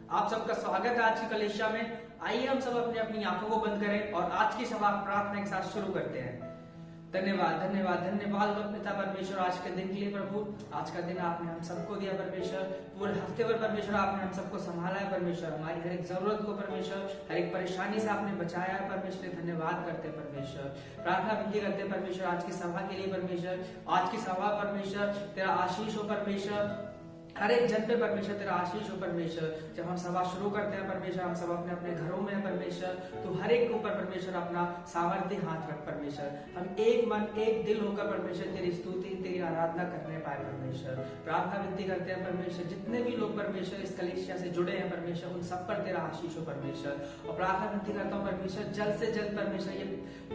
आप सबका स्वागत है आज की कलीसिया में। आइए हम सब अपनी अपनी आंखों को बंद करें और आज की सभा प्रार्थना के साथ शुरू करते हैं। धन्यवाद धन्यवाद धन्यवाद पिता परमेश्वर, आज के दिन के लिए प्रभु। आज का दिन आपने हम सबको दिया परमेश्वर। पूरे हफ्ते भर परमेश्वर आपने हम सबको संभाला है परमेश्वर। हमारी हर एक जरूरत को परमेश्वर, हर एक परेशानी से आपने बचाया है परमेश्वर। धन्यवाद करते हैं परमेश्वर। प्रार्थना विनती करते हैं परमेश्वर आज की सभा के लिए परमेश्वर। आज की सभा परमेश्वर तेरा आशीष हो परमेश्वर, हर एक जन पे परमेश्वर तेरा आशीष हो परमेश्वर। जब हम सभा शुरू करते हैं परमेश्वर, हम सब अपने अपने घरों में है परमेश्वर। तो हर एक के ऊपर परमेश्वर अपना सामर्थ्य हाथ रख परमेश्वर। हम एक मन एक दिल होकर परमेश्वर तेरी स्तुति तेरी आराधना करने पाए परमेश्वर। प्रार्थना विनती करते हैं परमेश्वर, जितने भी लोग परमेश्वर इस कलीसिया से जुड़े हैं परमेश्वर, उन सब पर तेरा आशीष हो परमेश्वर। और प्रार्थना विनती करता हूँ परमेश्वर, जल्द से जल्द परमेश्वर ये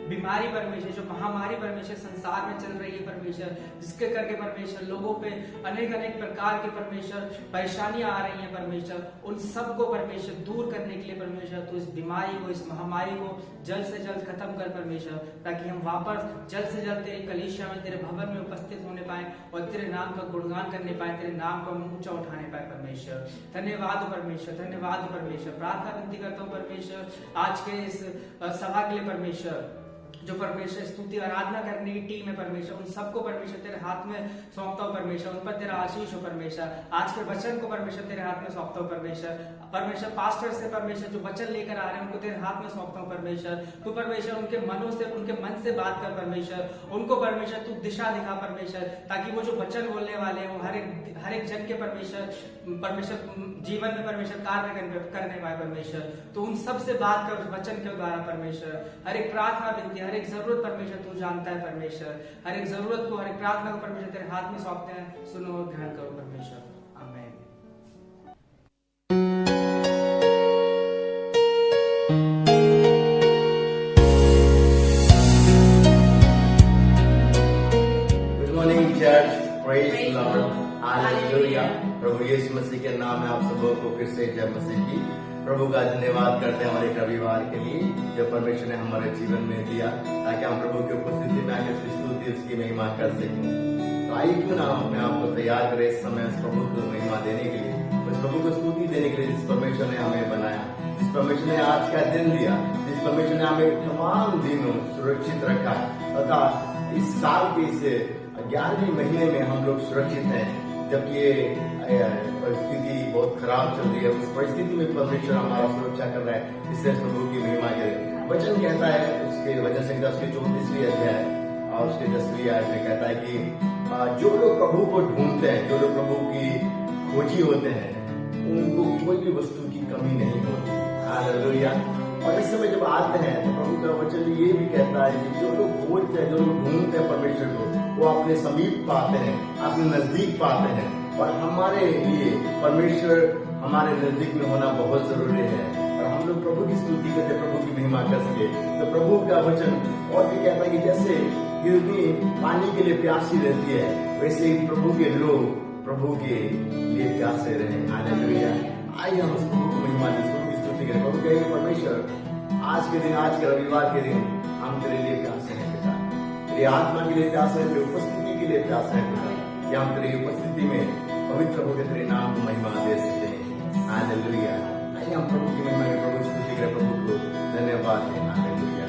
बीमारी परमेश्वर, जो महामारी परमेश्वर संसार में चल रही है परमेश्वर, जिसके करके परमेश्वर लोगों पे अनेक अनेक प्रकार के परमेश्वर परेशानियां आ रही हैं परमेश्वर, उन सब को परमेश्वर दूर करने के लिए परमेश्वर तो इस बीमारी को, इस महामारी को जल्द से जल्द खत्म कर परमेश्वर, ताकि हम वापस जल्द से जल्द तेरे कलीसिया में, तेरे भवन में उपस्थित होने पाए और तेरे नाम का गुणगान करने पाए, तेरे नाम को ऊंचा उठाने पाए परमेश्वर। धन्यवाद परमेश्वर, धन्यवाद परमेश्वर। प्रार्थना विनती करता हूँ परमेश्वर आज के इस सभा के लिए परमेश्वर, जो परमेश्वर स्तुति आराधना करने की टीम है परमेश्वर, उन सबको परमेश्वर तेरे हाथ में सौंपता हूं परमेश्वर। उन पर तेरा आशीष हो परमेश्वर। आज के वचन को परमेश्वर तेरे हाथ में सौंपता हूं परमेश्वर। परमेश्वर पास्टर से परमेश्वर जो वचन लेकर आ रहे हैं उनको तेरे हाथ में सौंपता हूं परमेश्वर। तू परमेश्वर उनके मनों से, उनके मन से बात कर परमेश्वर। उनको परमेश्वर तू दिशा दिखा परमेश्वर, ताकि वो जो वचन बोलने वाले हैं वो हर एक जन के परमेश्वर जीवन में परमेश्वर कार्य करने पाए परमेश्वर। तो उन सब से बात कर उस वचन के द्वारा परमेश्वर। हर एक प्रार्थना विनती, हर एक जरूरत परमेश्वर तू जानता है परमेश्वर। हर एक जरूरत को, हर एक प्रार्थना को परमेश्वर तेरे हाथ में सौंपते हैं। सुनो और ध्यान करो परमेश्वर। आमीन। Good morning church, praise the Lord, hallelujah. प्रभु यीशु मसीह के नाम में आप सबों को फिर से जय मसीह की। प्रभु का धन्यवाद करते हैं हमारे रविवार के लिए जो परमेश्वर ने हमारे जीवन में दिया, ताकि हम प्रभु की उपस्थिति में आकर उसकी स्तुति, उसकी महिमा कर सकें। तो आइए क्यों ना हम अपने आप को तैयार करें इस समय उस प्रभु को महिमा देने के लिए, उस प्रभु को स्तुति देने के लिए जिस परमेश्वर ने हमें बनाया, जिस परमेश्वर ने आज का दिन दिया, जिस परमेश्वर ने हमें तमाम दिनों सुरक्षित रखा तथा इस साल के इस 11वें महीने में हम लोग सुरक्षित हैं। जबकि ये परिस्थिति बहुत खराब चल रही है, उस परिस्थिति में परमेश्वर हमारा सुरक्षा कर रहा है। इसलिए प्रभु की महिमा करें। वचन कहता है उसके वजह से 34वीं अध्याय और उसके 10वीं आयत में कहता है कि जो लोग प्रभु को ढूंढते हैं, जो लोग प्रभु की खोजी होते हैं, उनको कोई भी वस्तु की कमी नहीं होती। हालेलुया। और इस समय जब आते हैं तो प्रभु का वचन ये भी कहता है कि जो लोग खोजते हैं, जो लोग ढूंढते हैं परमेश्वर को, वो अपने समीप पाते हैं, अपने नजदीक पाते हैं। और हमारे लिए परमेश्वर हमारे नजदीक में होना बहुत जरूरी है। और हम लोग प्रभु की स्तुति करते, प्रभु की महिमा कर सके। तो प्रभु का वचन और भी कहता है कि जैसे गिरनी पानी के लिए प्यासी रहती है, वैसे ही प्रभु के लोग प्रभु के लिए प्यासे रहे। हालेलुया। आइए हम उस प्रभु को महिमा दें, प्रभु की स्तुति करें। प्रभु कहेंगे परमेश्वर आज के दिन, आज के रविवार के दिन हम तेरे लिए प्यासे हैं पिता, तेरी आत्मा के लिए प्यासे हैं, तेरी उपस्थिति के लिए प्यासे हैं पिता, कि हम तेरी उपस्थिति में पवित्र होकर तेरे नाम को महिमा दे सकते हैं। हालेलुया। आइए हम प्रभु की महिमा में प्रभु की स्तुति करें, प्रभु को धन्यवाद दें। हालेलुया।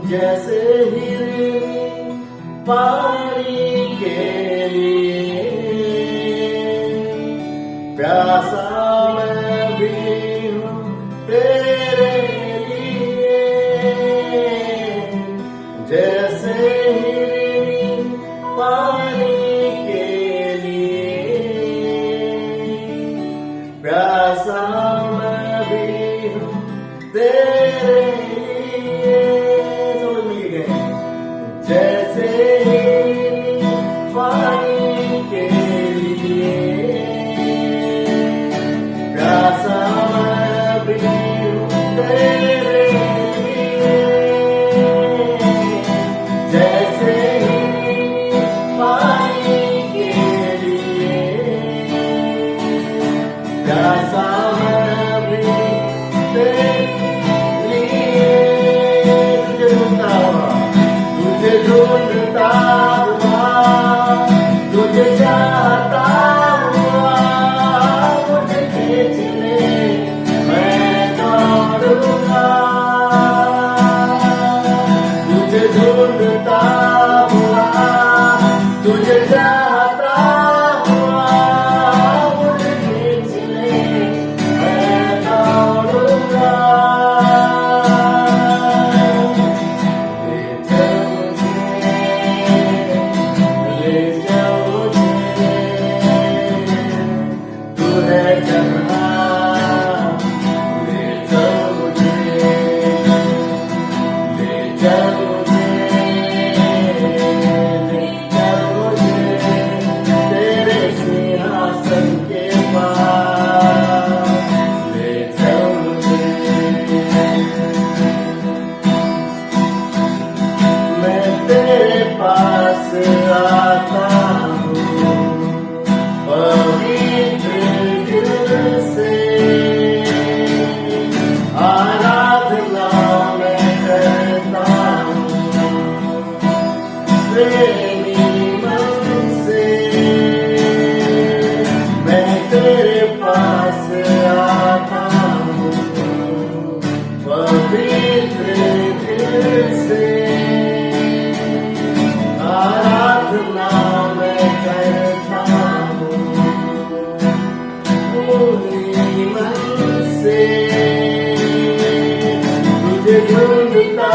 जैसे ही पानी के लिए प्यासा मैं भी हूँ तेरे लिए, जैसे ही पानी के लिए प्यासा मैं भी हूँ तेरे लिए। समझ में गए? जैसे ही पानी के लिए प्यासा मैं भी हूँ तेरे लिए, जैसे ही पानी के लिए प्यासा मैं भी तेरे तुझे ढूंढता,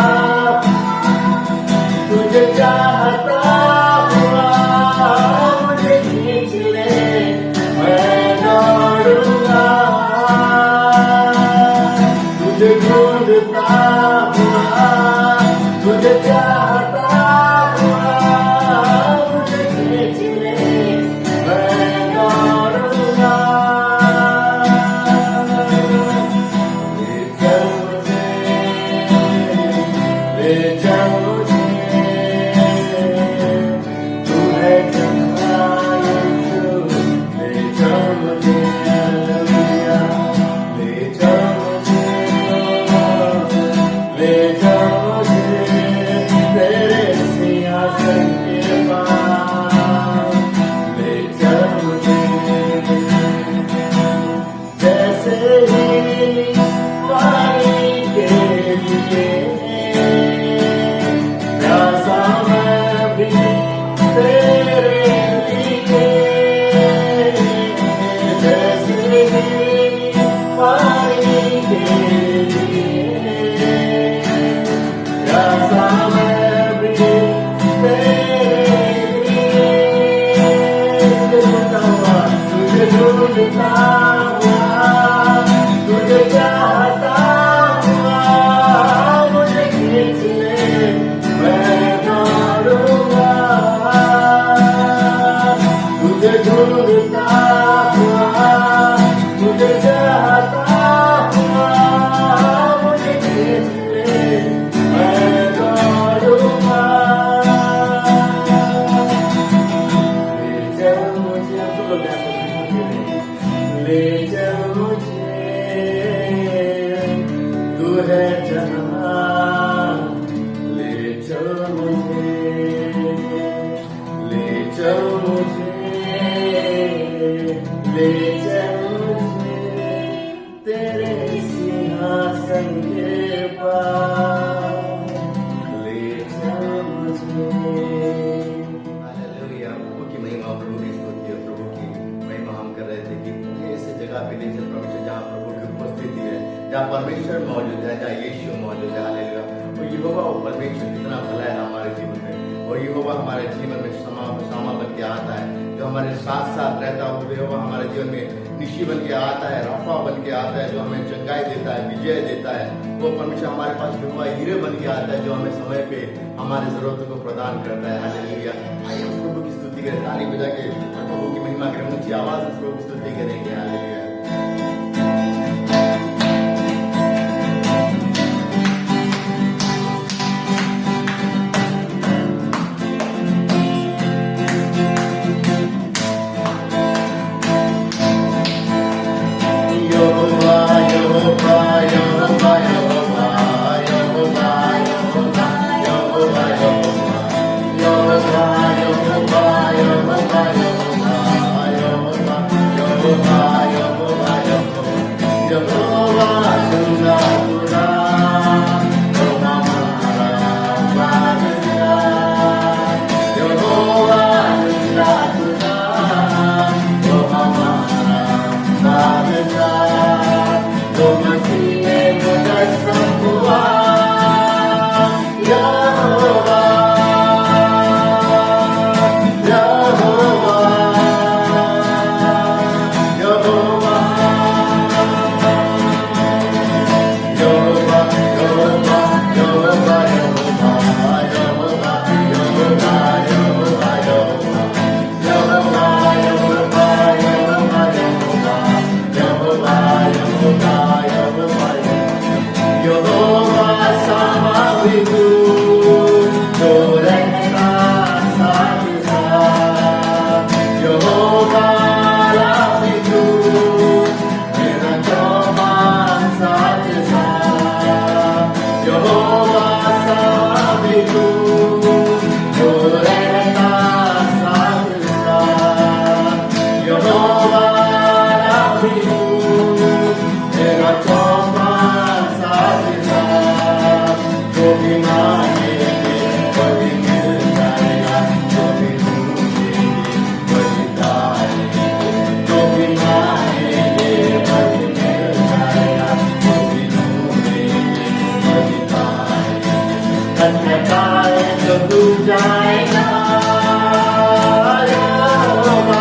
तुझे चाहता हुआ मुझे खींच ले, मैं दौड़ूंगा। तुझे ढूंढता हुआ, तुझे चाहता हुआ मुझे खींच ले, मैं दौड़ूंगा। ले चल मुझे, ले चल मुझे, तू है जहाँ यीशु, ले चल मुझे, हालेलुया। ले चल मुझे, ले चल मुझे तेरे सिंहासन के पास, ले चल मुझे। जैसे ही पानी के लिए प्यासा मैं भी तेरे लिए, जैसे ही पानी के लिए प्यासा मैं भी तेरे लिए। तुझे ढूंढता हुआ, तुझे चाहता हुआ मुझे खींच ले, मैं दौड़ूंगा। तुझे ढूंढता हुआ, तुझे चाहता हुआ मुझे खींच ले, मैं दौड़ूंगा। ले चल मुझे, ले चल मुझे, तू है जहाँ, ले चल मुझे, ले चल मुझे, ले चल मुझे तेरे सिंहासन के पास, ले चल मुझे। हालेलुया। प्रभु की महिमा, प्रभु की स्तुति और प्रभु की महिमा हम कर रहे थे कि ऐसे जगह पे ले चल परमेश्वर जहाँ प्रभु की उपस्थिति है, जहाँ परमेश्वर मौजूद है, जहाँ यीशु मौजूद है। हालेलुया। और यहोवा वो परमेश्वर कितना भला है हमारे जीवन में, और यहोवा हमारे जीवन में क्षमा बन के आता है, जो हमारे साथ साथ रहता है। वो यहोवा हमारे जीवन में निशी बन के आता है, राफा बन के आता है, जो हमें चंगाई देता है, विजय देता है। वो परमेश्वर हमारे पास यहोवा हीरे बन के आता है, जो हमें समय पे हमारी जरूरतों को प्रदान करता है। हालेलुया। आइए उस प्रभु की स्तुति करें, ताली बजा के प्रभु की महिमा करें, ऊंची आवाज से प्रभु की स्तुति करेंगे। हालेलुया। यहोवा यहोवा यहोवा यहोवा यहोवा यहोवा यहोवा यहोवा यहोवा यहोवा यहोवा यहोवा यहोवा तू जाएगा यहोवा,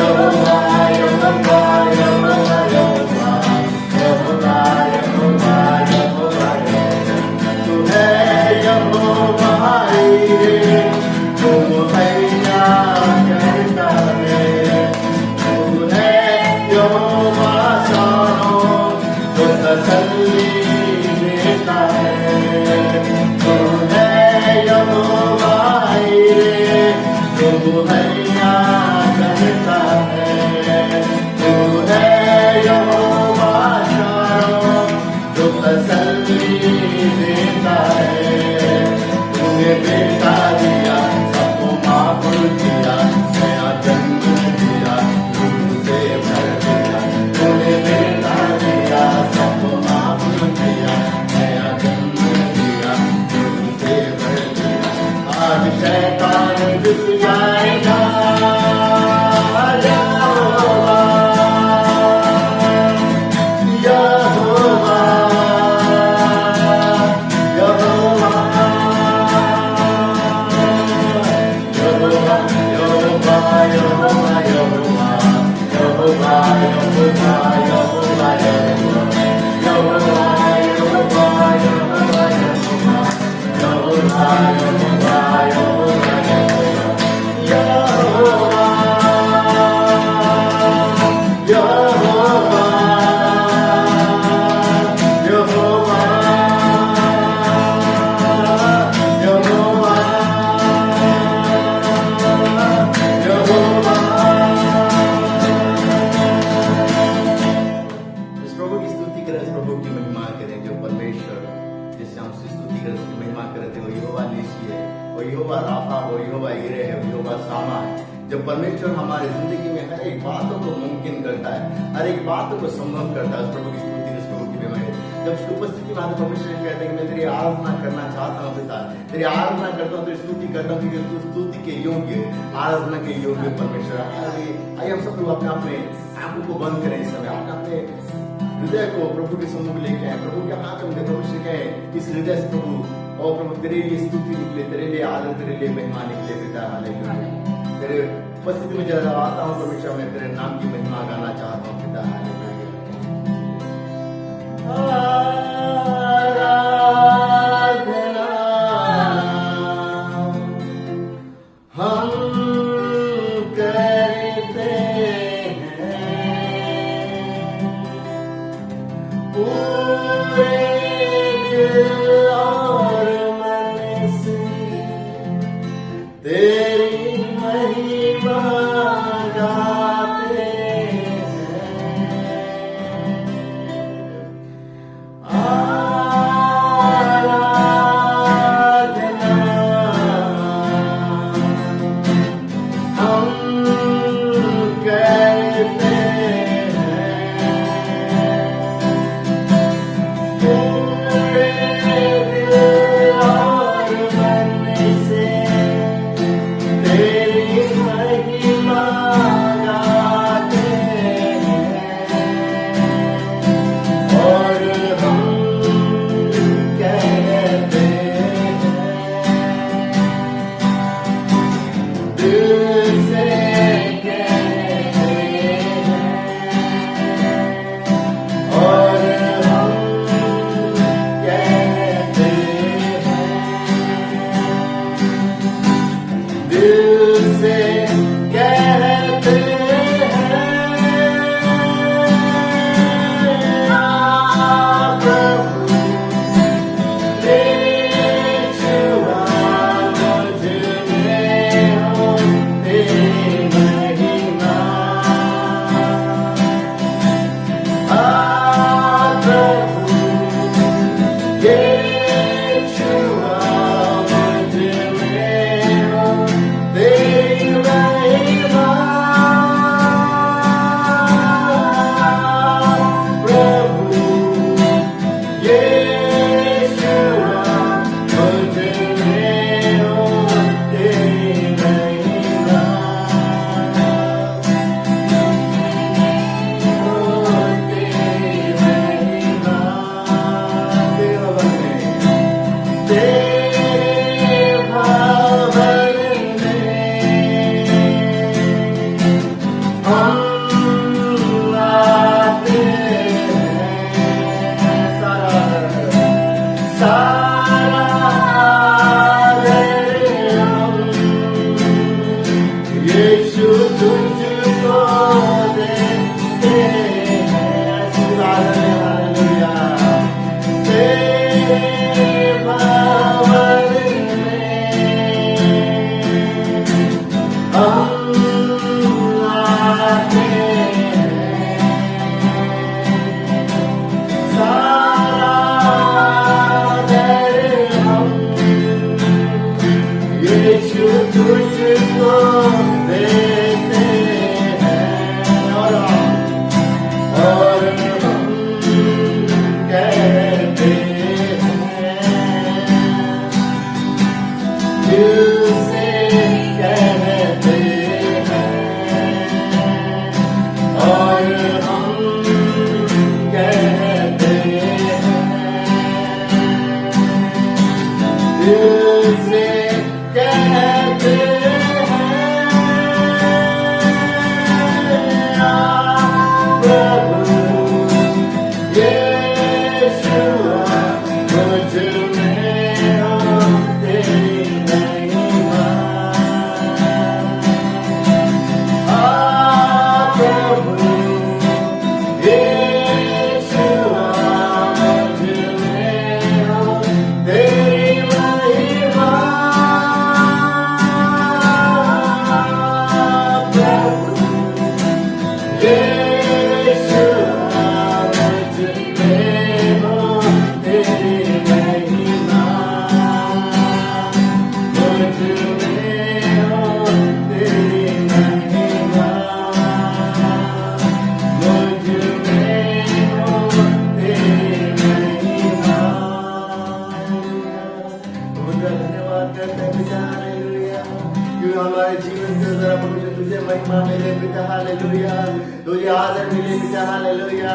यहोवा, यहोवा, यहोवा, यहोवा, जब परमेश्वर हमारे जिंदगी में हर एक बातों को मुमकिन करता है, हर एक बातों को संभव करता है, उस प्रभु की स्तुति, उस प्रभु की महिमा। जब उसकी उपस्थिति में आते परमेश्वर कहते हैं कि मैं तेरी आराधना करना चाहता हूँ पिता, तेरी आराधना करता हूँ, तेरी स्तुति करता हूँ, क्योंकि तू स्तुति के योग्य, आराधना के योग्य परमेश्वर। आइए हम सब लोग अपने अपने आंखों को बंद करें इस समय, अपने हृदय को प्रभु के सम्मुख लेके आए, प्रभु के हाथ में परमेश्वर कहे इस हृदय से प्रभु, और प्रभु तेरे लिए स्तुति निकले, तेरे लिए आदर, तेरे लिए महिमा निकले पिता। हालेलुया। तेरे उपस्थिति में जब आता हूँ परमेश्वर, मैं तेरे नाम की महिमा गाना चाहता हूँ पिता। हालेलुया। हम करते हैं पूरे दिल और मन से, तेरी महिमा गाते हैं। आते हैं, सारा दर हम यीशु तुझको देते हैं, और हम कहते हैं, तुझसे कहते हैं, और हम कहते हैं, तुझसे कहते हैं, प्रभु यीशुआ मुझ में हो तेरी महिमा, प्रभु यीशुआ मुझ में हो तेरी महिमा, प्रभु यीशुआ मुझ में हो तेरी महिमा, मुझ में हो तेरी महिमा, मुझ में हो तेरी महिमा। तुझे धन्यवाद करते हैं पिता, हालेलुया, क्योंकि हमारे जीवन के द्वारा मुझे तुझे महिमा मिले पिता, हालेलुया, तुझे आदर मिले पिता, हालेलुया,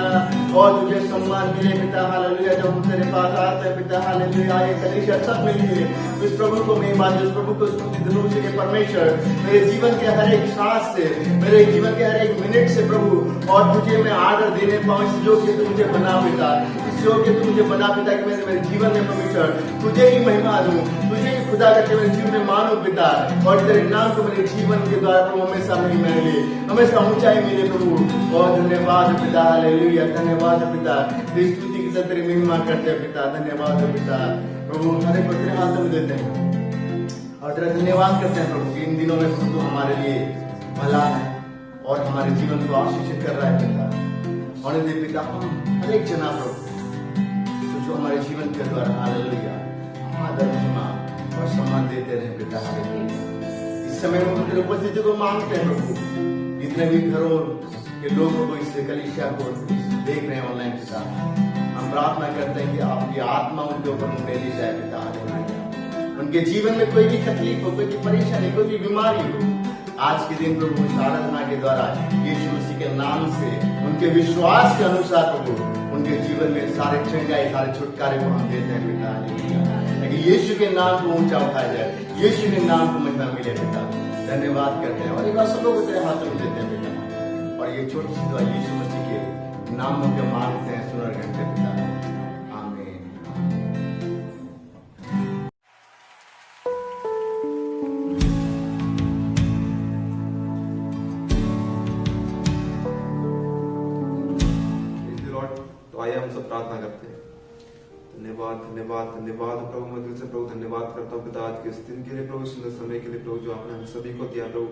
और तुझे सम्मान मिले पिता, हालेलुया, जब हम तेरे पास आते हैं पिता, हालेलुया, ये कलीसिया सब मिलके उस प्रभु को मैं मान, उस प्रभु को स्तुति धन्यवाद के परमेश्वर, मेरे जीवन के हर एक सांस से, मेरे जीवन के हर एक मिनट से प्रभु, और तुझे मैं आदर देने पाऊं, इस योग्य तू मुझे बना पिता, इस योग्य तू मुझे बना पिता कि मैं मेरे जीवन में परमेश्वर तुझे ही महिमा दूं, तुझे ही खुदा करके मेरे जीवन में मानूं पिता, और तेरे नाम को मेरे जीवन के द्वारा प्रभु हमेशा महिमा मिले, हमेशा ऊंचाई मिले प्रभु। बहुत धन्यवाद पिता, हालेलुया, धन्यवाद पिता, तेरी स्तुति की तरह तेरी महिमा करते हैं पिता, धन्यवाद पिता, प्रभु हमारे को तेरे हाथ में देते हैं और तेरा धन्यवाद करते हैं प्रभु, इन दिनों में प्रभु हमारे लिए भला है और हमारे जीवन को आशीषित कर रहा है पिता, और दे पिता हम हर एक जना प्रभु तो जो हमारे जीवन के द्वारा हालेलुया आदर महिमा और सम्मान देते रहे पिता, हालेलुया। इस समय हम तेरे उपस्थिति को मांगते हैं प्रभु, जितने भी घरों के लोगों को इस कलीसिया को देख रहे हैं ऑनलाइन पिता, हम प्रार्थना करते हैं कि आपकी आत्मा उनके ऊपर उंडेली जाए पिता, हालेलुया, उनके जीवन में कोई भी तकलीफ हो, कोई भी परेशानी, कोई भी बीमारी हो, आज के दिन प्रभु इस आराधना के द्वारा यीशु मसीह के नाम से उनके विश्वास के अनुसार प्रभु उनके जीवन में सारे चंगाई, सारे छुटकारे को हम देते हैं पिता, हालेलुया, ताकि यीशु के नाम को ऊंचा उठाया जाए, यीशु के नाम को महिमा मिले पिता। धन्यवाद करते हैं और एक बार सब लोग तेरे हाथों में देते हैं पिता, और ये छोटी सी दुआ यीशु मसीह के नाम में मांगते हैं, सुनर करते पिता, आमीन। तो आइए हम सब प्रार्थना करते हैं। धन्यवाद धन्यवाद धन्यवाद प्रभु, मैं दिल से प्रभु धन्यवाद करता हूँ पिता आज के इस दिन के लिए प्रभु, सुंदर समय के लिए प्रभु जो आपने हम सभी को दिया प्रभु।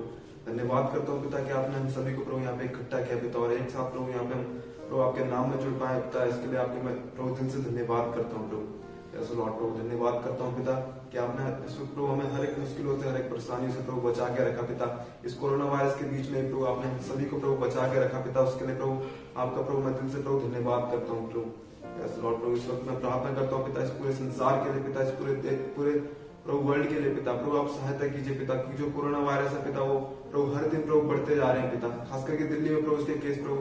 धन्यवाद करता हूँ पिता कि आपने हम सभी को प्रभु यहाँ पे इकट्ठा किया पिता, और एक साथ प्रभु यहाँ पे हम प्रभु आपके नाम में जुड़ पाए पिता, इसके लिए आपके मैं प्रभु दिल से धन्यवाद करता हूँ प्रभु। यस लॉर्ड प्रभु धन्यवाद करता हूँ पिता कि आपने इस वक्त प्रभु हमें हर एक मुश्किलों से, हर एक परेशानियों से प्रभु बचा के रखा पिता। इस कोरोना वायरस के बीच में प्रभु आपने हम सभी को प्रभु बचा के रखा पिता, उसके लिए प्रभु आपका प्रभु मैं दिल से प्रभु धन्यवाद करता हूँ प्रभु। यस लॉर्ड प्रभु इस वक्त मैं प्रार्थना करता हूँ पिता इस पूरे संसार के लिए पिता, इस पूरे प्रभु वर्ल्ड के लिए पिता, प्रभु आप सहायता कीजिए पिता कि जो कोरोना वायरस है पिता वो प्रभु हर दिन प्रभु बढ़ते जा रहे हैं पिता, खास करके दिल्ली में प्रभु उसके केस प्रभु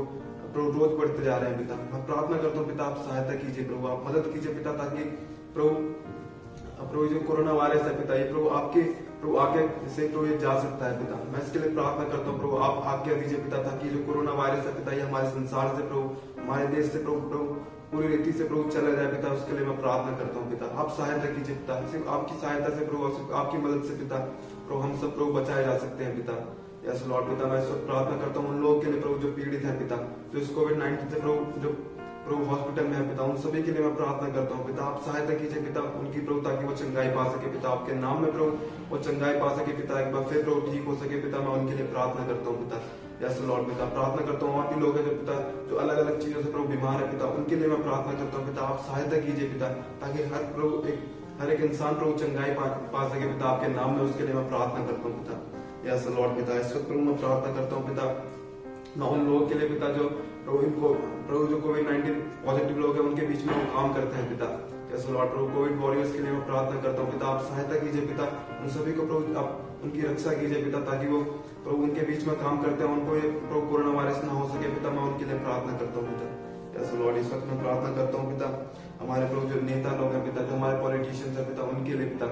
रोज बढ़ते जा रहे हैं पिता। मैं प्रार्थना करता हूँ पिता आप सहायता कीजिए प्रभु, आप मदद कीजिए पिता, ताकि प्रभु जो कोरोना वायरस है पिता ये प्रभु आपके प्रभु आगे से प्रभु ये जा सकता है पिता। मैं इसके लिए प्रार्थना करता हूँ प्रभु आप आज्ञा दीजिए पिता, ताकि जो कोरोना वायरस है पिता ये हमारे संसार से प्रभु हमारे देश से प्रभु पूरी रीति से प्रभु चला जाए पिता, उसके लिए मैं प्रार्थना करता हूँ पिता। आप सहायता कीजिए पिता, सिर्फ आपकी सहायता से प्रभु, सिर्फ आपकी मदद से पिता प्रभु हम सब प्रभु बचाए जा सकते हैं पिता। यस लॉर्ड पिता मैं इस वक्त प्रार्थना करता हूँ उन लोगों के लिए प्रभु जो पीड़ित है पिता, जो इस कोविड-19 से प्रभु जो प्रभु हॉस्पिटल में है पिता, उन सभी के लिए मैं प्रार्थना करता हूँ पिता। आप सहायता कीजिए पिता उनकी प्रभु, ताकि वो चंगाई पा सके पिता, आपके नाम में प्रभु वो चंगाई पा सके पिता, एक बार फिर प्रभु ठीक हो सके पिता। मैं उनके लिए प्रार्थना करता हूँ पिता। यस लॉर्ड पिता, प्रार्थना करता हूँ और भी लोग हैं जो पिता जो अलग अलग चीजों से प्रभु बीमार है पिता, उनके लिए मैं प्रार्थना करता हूँ पिता। आप सहायता कीजिए पिता, ताकि हर एक इंसान प्रभु चंगाई पा सके पिता, आपके नाम में। उसके लिए मैं प्रार्थना करता हूँ पिता। यस लॉर्ड पिता, इस वक्त प्रभु मैं प्रार्थना करता हूँ पिता, मैं उन लोगों के लिए पिता जो प्रभु जो कोविड-19 पॉजिटिव लोग हैं उनके बीच में वो काम करते हैं पिता। यस लॉर्ड प्रभु कोविड वॉरियर्स के लिए मैं प्रार्थना करता हूँ पिता। आप सहायता कीजिए पिता, उन सभी को प्रभु आप उनकी रक्षा कीजिए पिता, ताकि वो प्रभु उनके बीच में काम करते हैं, उनको ये प्रभु कोरोना वायरस ना हो सके पिता। मैं उनके लिए प्रार्थना करता हूँ पिता। यस लॉर्ड, इस वक्त मैं प्रार्थना करता हूँ पिता हमारे प्रभु जो नेता लोग हैं पिता, जो हमारे पॉलिटिशियंस हैं पिता, उनके लिए पिता।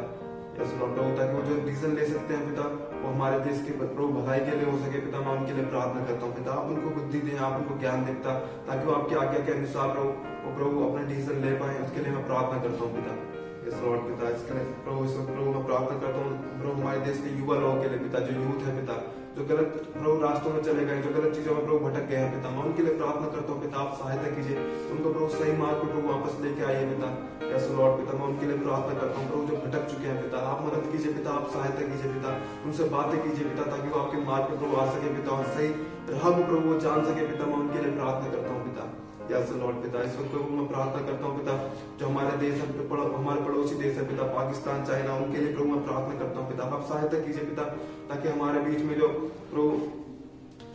यस लॉर्ड प्रभु, ताकि वो जो डिसीजन ले सकते हैं पिता वो हमारे देश के प्रभु भलाई के लिए हो सके पिता। मैं उनके लिए प्रार्थना करता हूँ पिता। आप उनको बुद्धि दें, आप उनको ज्ञान दें पिता, ताकि वो आपकी आज्ञा के अनुसार प्रभु अपने डिसीजन ले पाए। उसके लिए मैं प्रार्थना करता हूँ पिता। यस लॉर्ड पिता, इसके लिए प्रभु इस वक्त प्रभु मैं प्रार्थना करता हूँ प्रभु हमारे देश के युवा लोगों के लिए पिता, जो यूथ है पिता, जो गलत प्रभु रास्तों में चले गए, जो गलत चीजों में प्रभु भटक गए हैं पिता। मैं उनके लिए प्रार्थना करता हूँ पिता। आप सहायता कीजिए उनको प्रभु सही मार्ग पर प्रभु वापस लेके आइए पिता। यस लॉर्ड पिता, मैं उनके लिए प्रार्थना करता हूँ प्रभु जो भटक चुके हैं पिता। आप मदद कीजिए पिता, आप सहायता कीजिए पिता, उनसे बातें कीजिए पिता, ताकि वो आपके मार्ग पर प्रभु आ सके पिता और सही राह को प्रभु वो जान सके पिता। मैं उनके लिए प्रार्थना करता हूँ पिता। यस लॉर्ड पिता, इस वक्त प्रभु मैं प्रार्थना करता हूँ पिता जो हमारे देश है, हमारे पड़ोसी देश है पिता, पाकिस्तान, चाइना, उनके लिए प्रभु मैं प्रार्थना करता हूँ पिता। आप सहायता कीजिए पिता, ताकि हमारे बीच में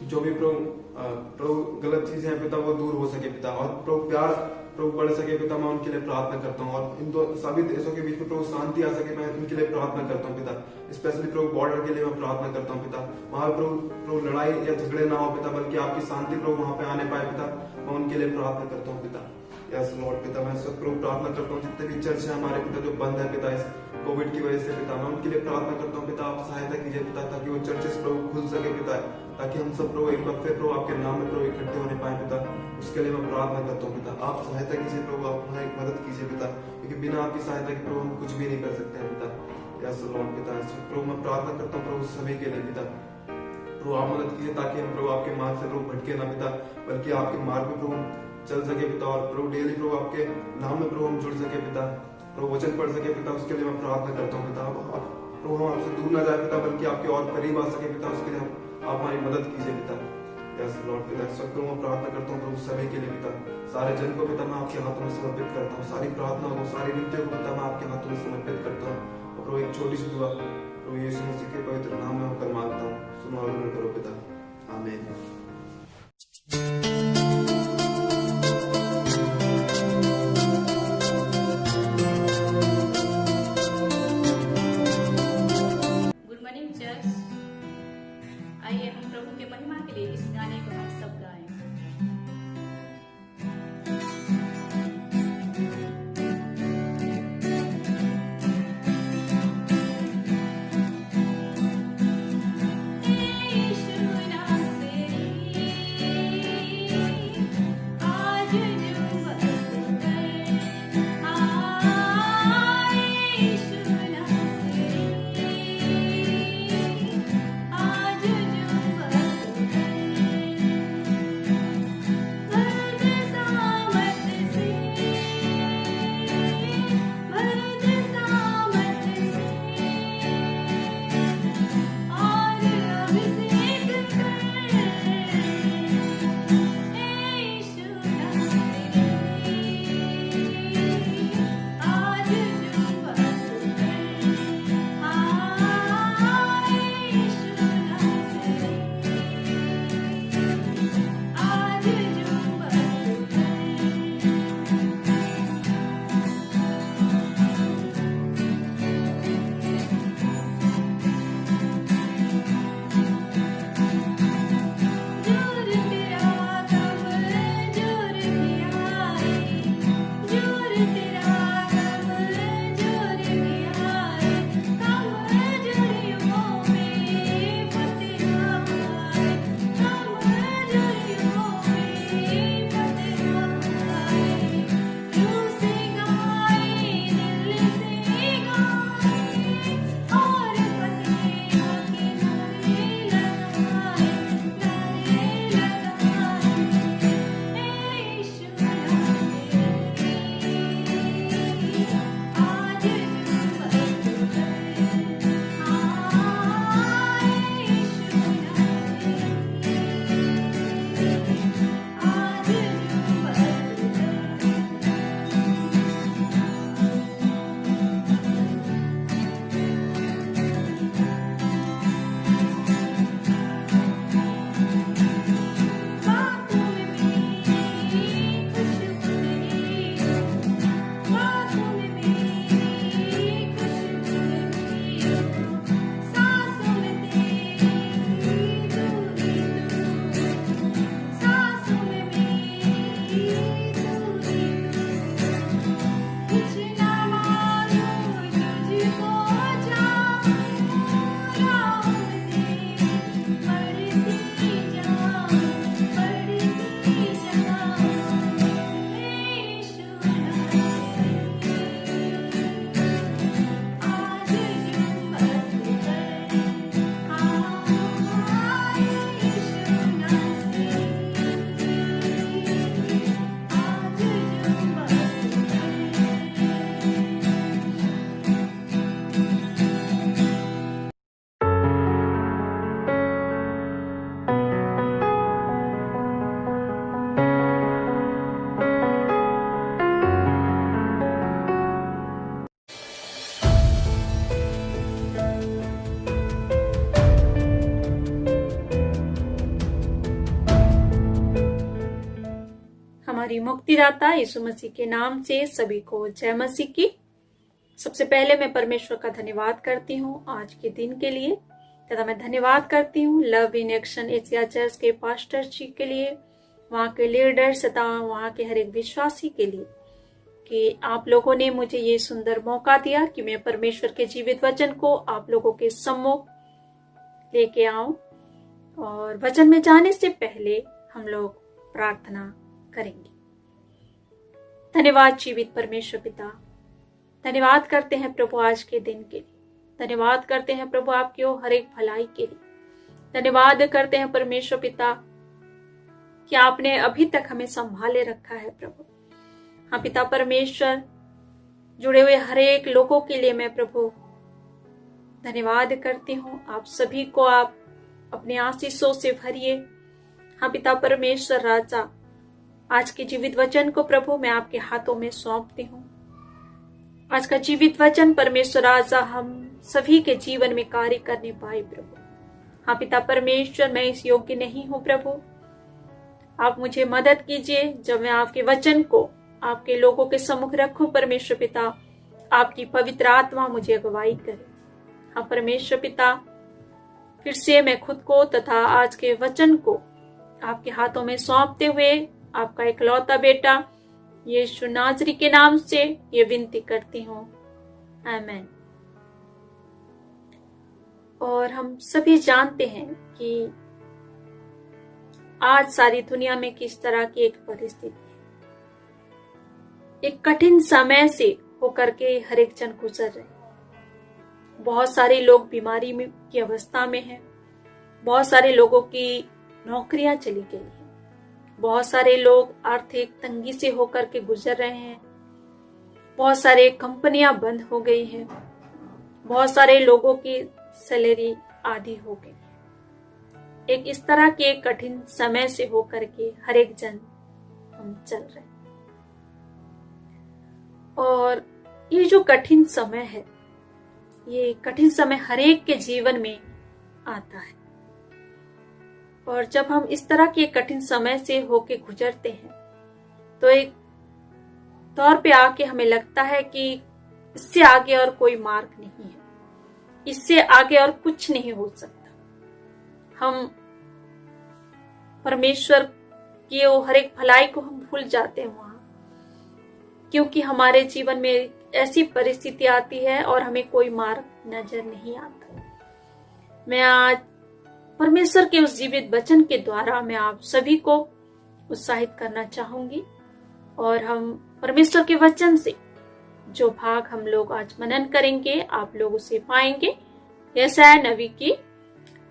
जो भी प्रभु गलत चीजें हैं पिता वो दूर हो सके पिता, और प्रभु प्यार प्रभु बढ़ सके पिता। मैं उनके लिए प्रार्थना करता हूँ, और इन दो सभी देशों के बीच में प्रभु शांति आ सके। मैं उनके लिए प्रार्थना करता हूँ पिता। स्पेशली प्रभु बॉर्डर के लिए मैं प्रार्थना करता हूँ पिता। वहां प्रभु लड़ाई या झगड़े ना हो पिता, बल्कि आपकी शांति प्रभु वहां पे आने पाए पिता। मैं उनके लिए प्रार्थना करता हूँ पिता। यस लॉर्ड पिता, मैं सब प्रभु प्रार्थना करता हूँ जितने भी चर्च है हमारे पिता जो बंद है पिता इस कोविड की वजह से पिता, मैं उनके लिए प्रार्थना करता हूँ पिता। आप सहायता कीजिए पिता, ताकि वो चर्चेस प्रभु खुल सके पिता, ताकि हम सब प्रभु एक बार फिर प्रभु आपके नाम में प्रभु इकट्ठे होने पाए पिता। उसके लिए मैं प्रार्थना करता हूँ पिता। आप सहायता कीजिए प्रभु, आप हमारी मदद कीजिए पिता, क्योंकि बिना आपकी सहायता के प्रभु हम कुछ भी नहीं कर सकते हैं पिता। यस लॉर्ड पिता, प्रभु मैं प्रार्थना करता हूँ प्रभु सभी के लिए पिता। प्रभु आप मदद कीजिए, ताकि हम प्रभु आपके मार्ग से प्रभु भटके ना पिता, बल्कि आपके मार्ग में प्रभु चल सके पिता, और प्रभु डेली प्रभु आपके नाम में प्रभु हम जुड़ सके पिता, प्रभु वचन पढ़ सके पिता। उसके लिए मैं प्रार्थना करता हूँ पिता। प्रभु हम आपसे दूर ना जाए पिता, बल्कि आपके और करीब आ सके पिता। उसके लिए आप हमारी मदद कीजिए पिता। यस लॉर्ड पिता, सब प्रभु मैं प्रार्थना करता हूँ प्रभु सभी के लिए पिता। सारे जन को पिता मैं आपके हाथों में समर्पित करता हूँ। सारी प्रार्थना को, सारी विनतियों को पिता मैं आपके हाथों में समर्पित करता हूँ। और प्रभु एक छोटी सी दुआ प्रभु यीशु मसीह के पवित्र नाम में होकर मांगता हूँ, सुनो और ग्रहण करो पिता, आमीन। आइए हम प्रभु के महिमा के लिए इस गाने को हम सब गाएं। आज जो हमारी मुक्तिदाता यीशु मसीह के नाम से सभी को जय मसीह की। सबसे पहले मैं परमेश्वर का धन्यवाद करती हूँ आज के दिन के लिए, तथा मैं धन्यवाद करती हूँ love in action Asia church के पास्टर जी के लिए, वहाँ के लीडर्स तथा वहाँ के हर एक विश्वासी के लिए कि आप लोगों ने मुझे ये सुंदर मौका दिया कि मैं परमेश्वर के जीवित वचन को आप लोगों के सम्मुख लेके आऊं। और वचन में जाने से पहले हम लोग प्रार्थना करेंगे। धन्यवाद जीवित परमेश्वर पिता, धन्यवाद करते हैं प्रभु आज के दिन के लिए, धन्यवाद करते हैं प्रभु आपकी हर एक भलाई के लिए, धन्यवाद करते हैं परमेश्वर पिता कि आपने अभी तक हमें संभाले रखा है प्रभु। हाँ पिता परमेश्वर, जुड़े हुए हर एक लोगों के लिए मैं प्रभु धन्यवाद करती हूँ। आप सभी को आप अपने आशीषों से भरिए। हाँ पिता परमेश्वर राजा, आज के जीवित वचन को प्रभु मैं आपके हाथों में सौंपती हूँ। आज का जीवित वचन परमेश्वर राजा हम सभी के जीवन में कार्य करने पाए प्रभु। हाँ पिता परमेश्वर, मैं इस योग्य नहीं हूँ प्रभु, आप मुझे मदद कीजिए जब मैं आपके वचन को आपके लोगों के सम्मुख रखूं। परमेश्वर पिता, आपकी पवित्र आत्मा मुझे अगुवाई करे। हाँ परमेश्वर पिता, फिर से मैं खुद को तथा आज के वचन को आपके हाथों में सौंपते हुए आपका इकलौता बेटा यीशु नाजरी के नाम से ये विनती करती हूँ, आमीन। और हम सभी जानते हैं कि आज सारी दुनिया में किस तरह की एक परिस्थिति है। एक कठिन समय से होकर के हर एक जन गुजर रहे। बहुत सारे लोग बीमारी में की अवस्था में हैं, बहुत सारे लोगों की नौकरियां चली गई हैं, बहुत सारे लोग आर्थिक तंगी से होकर के गुजर रहे हैं, बहुत सारे कंपनियां बंद हो गई हैं, बहुत सारे लोगों की सैलरी आधी हो गई है। एक इस तरह के एक कठिन समय से होकर के हर एक जन हम चल रहे हैं। और ये जो कठिन समय है, ये कठिन समय हर एक के जीवन में आता है। और जब हम इस तरह के कठिन समय से होके गुजरते हैं तो एक तौर पे आके हमें लगता है कि इससे आगे और कोई मार्ग नहीं है, इससे आगे और कुछ नहीं हो सकता। हम परमेश्वर की वो हर एक भलाई को हम भूल जाते हैं वहां, क्योंकि हमारे जीवन में ऐसी परिस्थिति आती है और हमें कोई मार्ग नजर नहीं आता। मैं आज परमेश्वर के उस जीवित वचन के द्वारा मैं आप सभी को उत्साहित करना चाहूंगी। और हम परमेश्वर के वचन से जो भाग हम लोग आज मनन करेंगे आप लोग उसे पाएंगे। यशायाह नबी की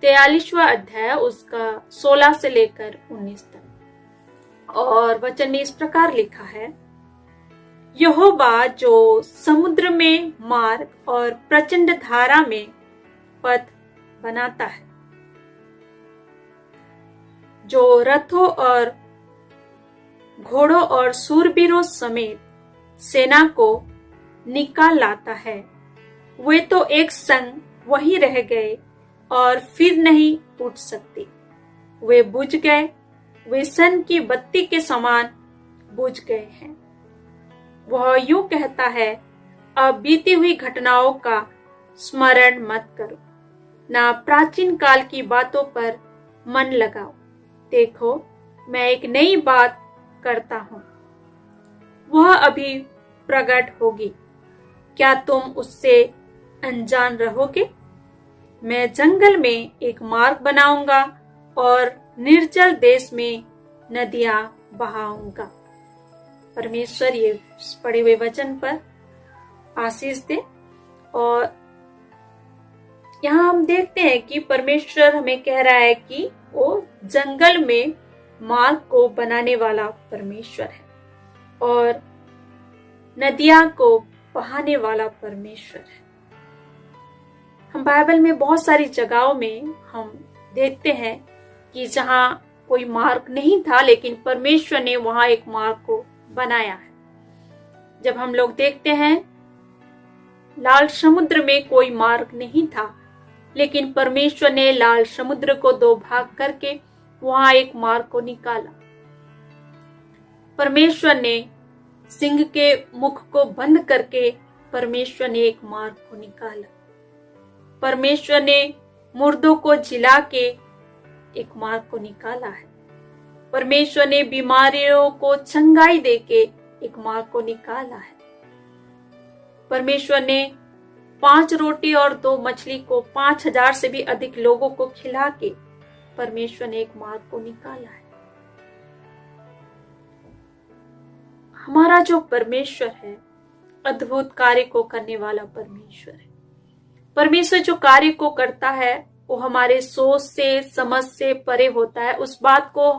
43वां अध्याय उसका 16 से लेकर 19 तक। और वचन में इस प्रकार लिखा है, यहोवा जो समुद्र में मार्ग और प्रचंड धारा में पथ बनाता है, जो रथों और घोड़ों और सूरबीरों समेत सेना को निकाल लाता है, वे तो एक संग वहीं रह गए और फिर नहीं उठ सकते। वे बुझ गए, वे सन की बत्ती के समान बुझ गए हैं। वह यूं कहता है, अब बीती हुई घटनाओं का स्मरण मत करो, ना प्राचीन काल की बातों पर मन लगाओ। देखो, मैं एक नई बात करता हूं, वह अभी प्रकट होगी, क्या तुम उससे अनजान रहोगे? मैं जंगल में एक मार्ग बनाऊंगा और निर्जल देश में नदियां बहाऊंगा। परमेश्वर ये पढ़े हुए वचन पर आशीष दे। और यहाँ हम देखते हैं कि परमेश्वर हमें कह रहा है कि वो जंगल में मार्ग को बनाने वाला परमेश्वर है और नदियां को बहाने वाला परमेश्वर है। हम बाइबल में बहुत सारी जगहों में हम देखते हैं कि जहाँ कोई मार्ग नहीं था, लेकिन परमेश्वर ने वहां एक मार्ग को बनाया है। जब हम लोग देखते हैं लाल समुद्र में कोई मार्ग नहीं था, लेकिन परमेश्वर ने लाल समुद्र को दो भाग करके वहां एक मार्ग को निकाला। परमेश्वर ने सिंह के मुख को बंद करके परमेश्वर ने एक मार्ग को निकाला। परमेश्वर ने मुर्दों को जिला के एक मार्ग को निकाला है। परमेश्वर ने बीमारियों को चंगाई देके एक मार्ग को निकाला है। परमेश्वर ने 5 रोटी और 2 मछली को 5000 से भी अधिक लोगों को खिला के परमेश्वर ने एक मार्ग को निकाला है। हमारा जो परमेश्वर है, अद्भुत कार्य को करने वाला परमेश्वर है। परमेश्वर जो कार्य को करता है वो हमारे सोच से, समझ से परे होता है। उस बात को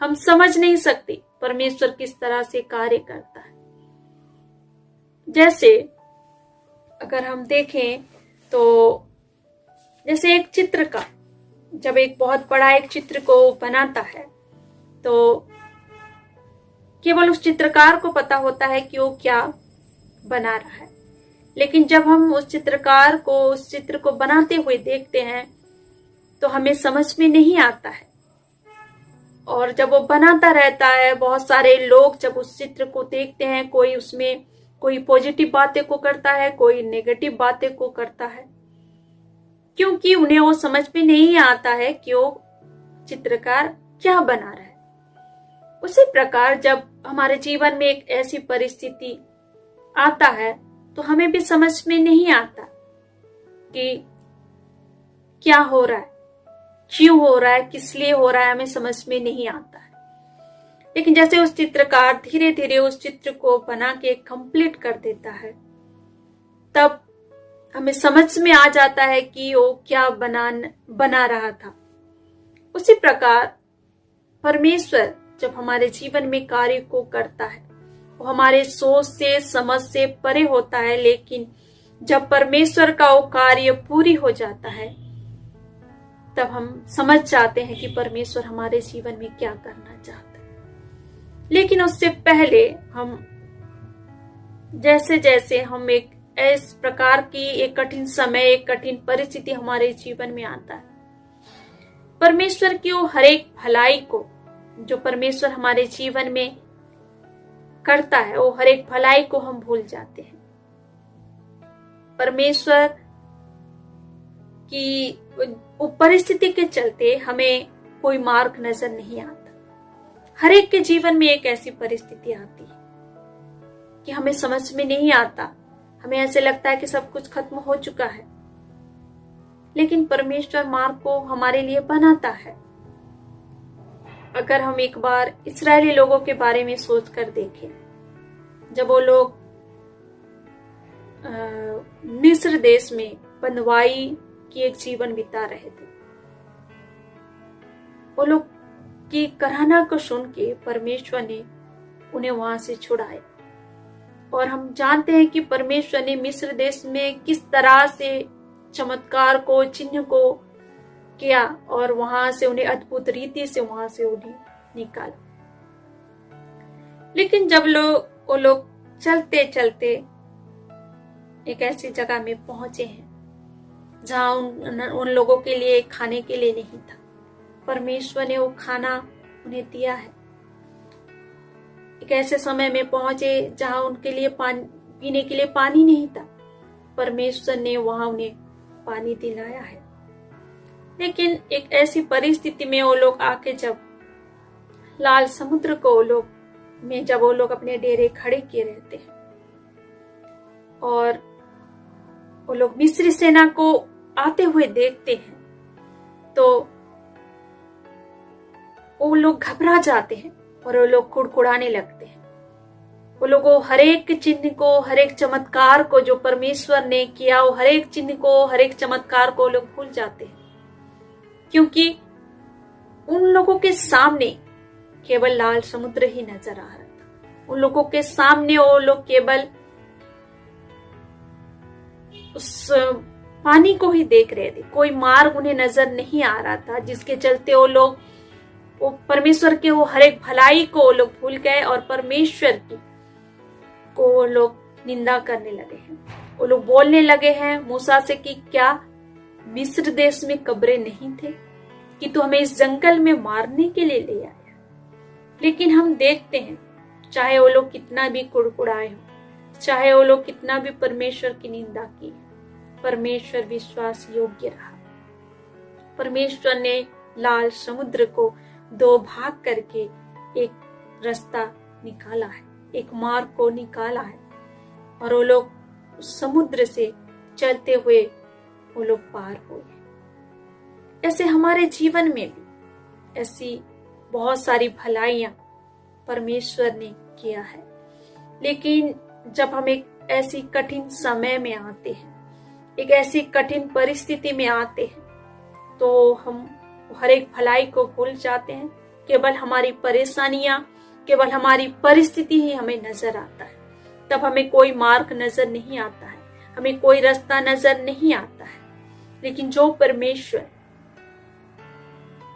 हम समझ नहीं सकते परमेश्वर किस तरह से कार्य करता है। जैसे अगर हम देखें तो जैसे एक चित्रकार जब एक बहुत बड़ा एक चित्र को बनाता है तो केवल उस चित्रकार को पता होता है कि वो क्या बना रहा है। लेकिन जब हम उस चित्रकार को उस चित्र को बनाते हुए देखते हैं तो हमें समझ में नहीं आता है। और जब वो बनाता रहता है, बहुत सारे लोग जब उस चित्र को देखते हैं, कोई उसमें कोई पॉजिटिव बातें को करता है, कोई नेगेटिव बातें को करता है, क्योंकि उन्हें वो समझ में नहीं आता है कि वो चित्रकार क्या बना रहा है। उसी प्रकार जब हमारे जीवन में एक ऐसी परिस्थिति आता है तो हमें भी समझ में नहीं आता कि क्या हो रहा है, क्यों हो रहा है, किस लिए हो रहा है, हमें समझ में नहीं आता है। लेकिन जैसे उस चित्रकार धीरे धीरे उस चित्र को बना के कंप्लीट कर देता है, तब हमें समझ में आ जाता है कि वो क्या बना रहा था। उसी प्रकार परमेश्वर जब हमारे जीवन में कार्य को करता है वो हमारे सोच से, समझ से परे होता है। लेकिन जब परमेश्वर का वो कार्य पूरी हो जाता है तब हम समझ जाते हैं कि परमेश्वर हमारे जीवन में क्या करना चाहता है। लेकिन उससे पहले हम जैसे जैसे हम एक इस प्रकार की एक कठिन समय, एक कठिन परिस्थिति हमारे जीवन में आता है, परमेश्वर की वो हर एक भलाई को जो परमेश्वर हमारे जीवन में करता है, वो हर एक भलाई को हम भूल जाते हैं। परमेश्वर की परिस्थिति के चलते हमें कोई मार्ग नजर नहीं आता। हर एक के जीवन में एक ऐसी परिस्थिति आती है कि हमें समझ में नहीं आता, हमें ऐसे लगता है कि सब कुछ खत्म हो चुका है। लेकिन परमेश्वर मार्ग को हमारे लिए बनाता है। अगर हम एक बार इस्राएली लोगों के बारे में सोचकर देखें, जब वो लोग मिस्र देश में बंधुआई की एक जीवन बिता रहे थे, वो लोग की कराहना को सुन के परमेश्वर ने उन्हें वहां से छुड़ाया। और हम जानते हैं कि परमेश्वर ने मिस्र देश में किस तरह से चमत्कार को, चिन्ह को किया और वहां से उन्हें अद्भुत रीति से वहां से उन्हें निकाला। लेकिन जब वो लोग चलते चलते एक ऐसी जगह में पहुंचे हैं जहां उन लोगों के लिए खाने के लिए नहीं था, परमेश्वर ने वो खाना उन्हें दिया है। एक ऐसे समय में पहुंचे जहां उनके लिए पीने के लिए पानी नहीं था, परमेश्वर ने वहां उन्हें पानी दिलाया है। लेकिन एक ऐसी परिस्थिति में वो लोग आके जब लाल समुद्र को जब वो लोग अपने डेरे खड़े किए रहते हैं और वो लोग मिस्री सेना को आते हुए देखते हैं तो वो लोग घबरा जाते हैं और वो लोग कुड़कुड़ाने लगते हैं। वो लोग हर एक चिन्ह को, हर एक चमत्कार को जो परमेश्वर ने किया, वो हर एक चिन्ह को, हर एक चमत्कार को लोग भूल जाते हैं, क्योंकि उन लोगों के सामने केवल लाल समुद्र ही नजर आ रहा था। उन लोगों के सामने वो लोग केवल उस पानी को ही देख रहे थे, कोई मार्ग उन्हें नजर नहीं आ रहा था, जिसके चलते वो लोग परमेश्वर के वो हर एक भलाई को वो लोग भूल गए और परमेश्वर की को वो लोग निंदा करने लगे हैं। वो लोग बोलने लगे हैं मूसा से कि क्या मिस्र देश में कब्रें नहीं थे कि तू हमें इस जंगल में मारने के लिए ले आया। लेकिन हम देखते हैं चाहे वो लोग कितना भी कुड़कुड़ाए हो, चाहे वो लोग कितना भी परमेश्वर की निंदा की, परमेश्वर विश्वास योग्य रहा। परमेश्वर ने लाल समुद्र को 2 भाग करके एक रास्ता निकाला है, एक मार्ग को निकाला है, और वो लोग समुद्र से चलते हुए वो लोग पार हुए। ऐसे हमारे जीवन में भी ऐसी बहुत सारी भलाइयां परमेश्वर ने किया है, लेकिन जब हम एक ऐसी कठिन समय में आते हैं, एक ऐसी कठिन परिस्थिति में आते हैं, तो हम हर एक भलाई को भूल जाते हैं। केवल हमारी परेशानियां, केवल हमारी परिस्थिति ही हमें नजर आता है। तब हमें कोई मार्ग नजर नहीं आता है, हमें कोई रास्ता नजर नहीं आता है। लेकिन जो परमेश्वर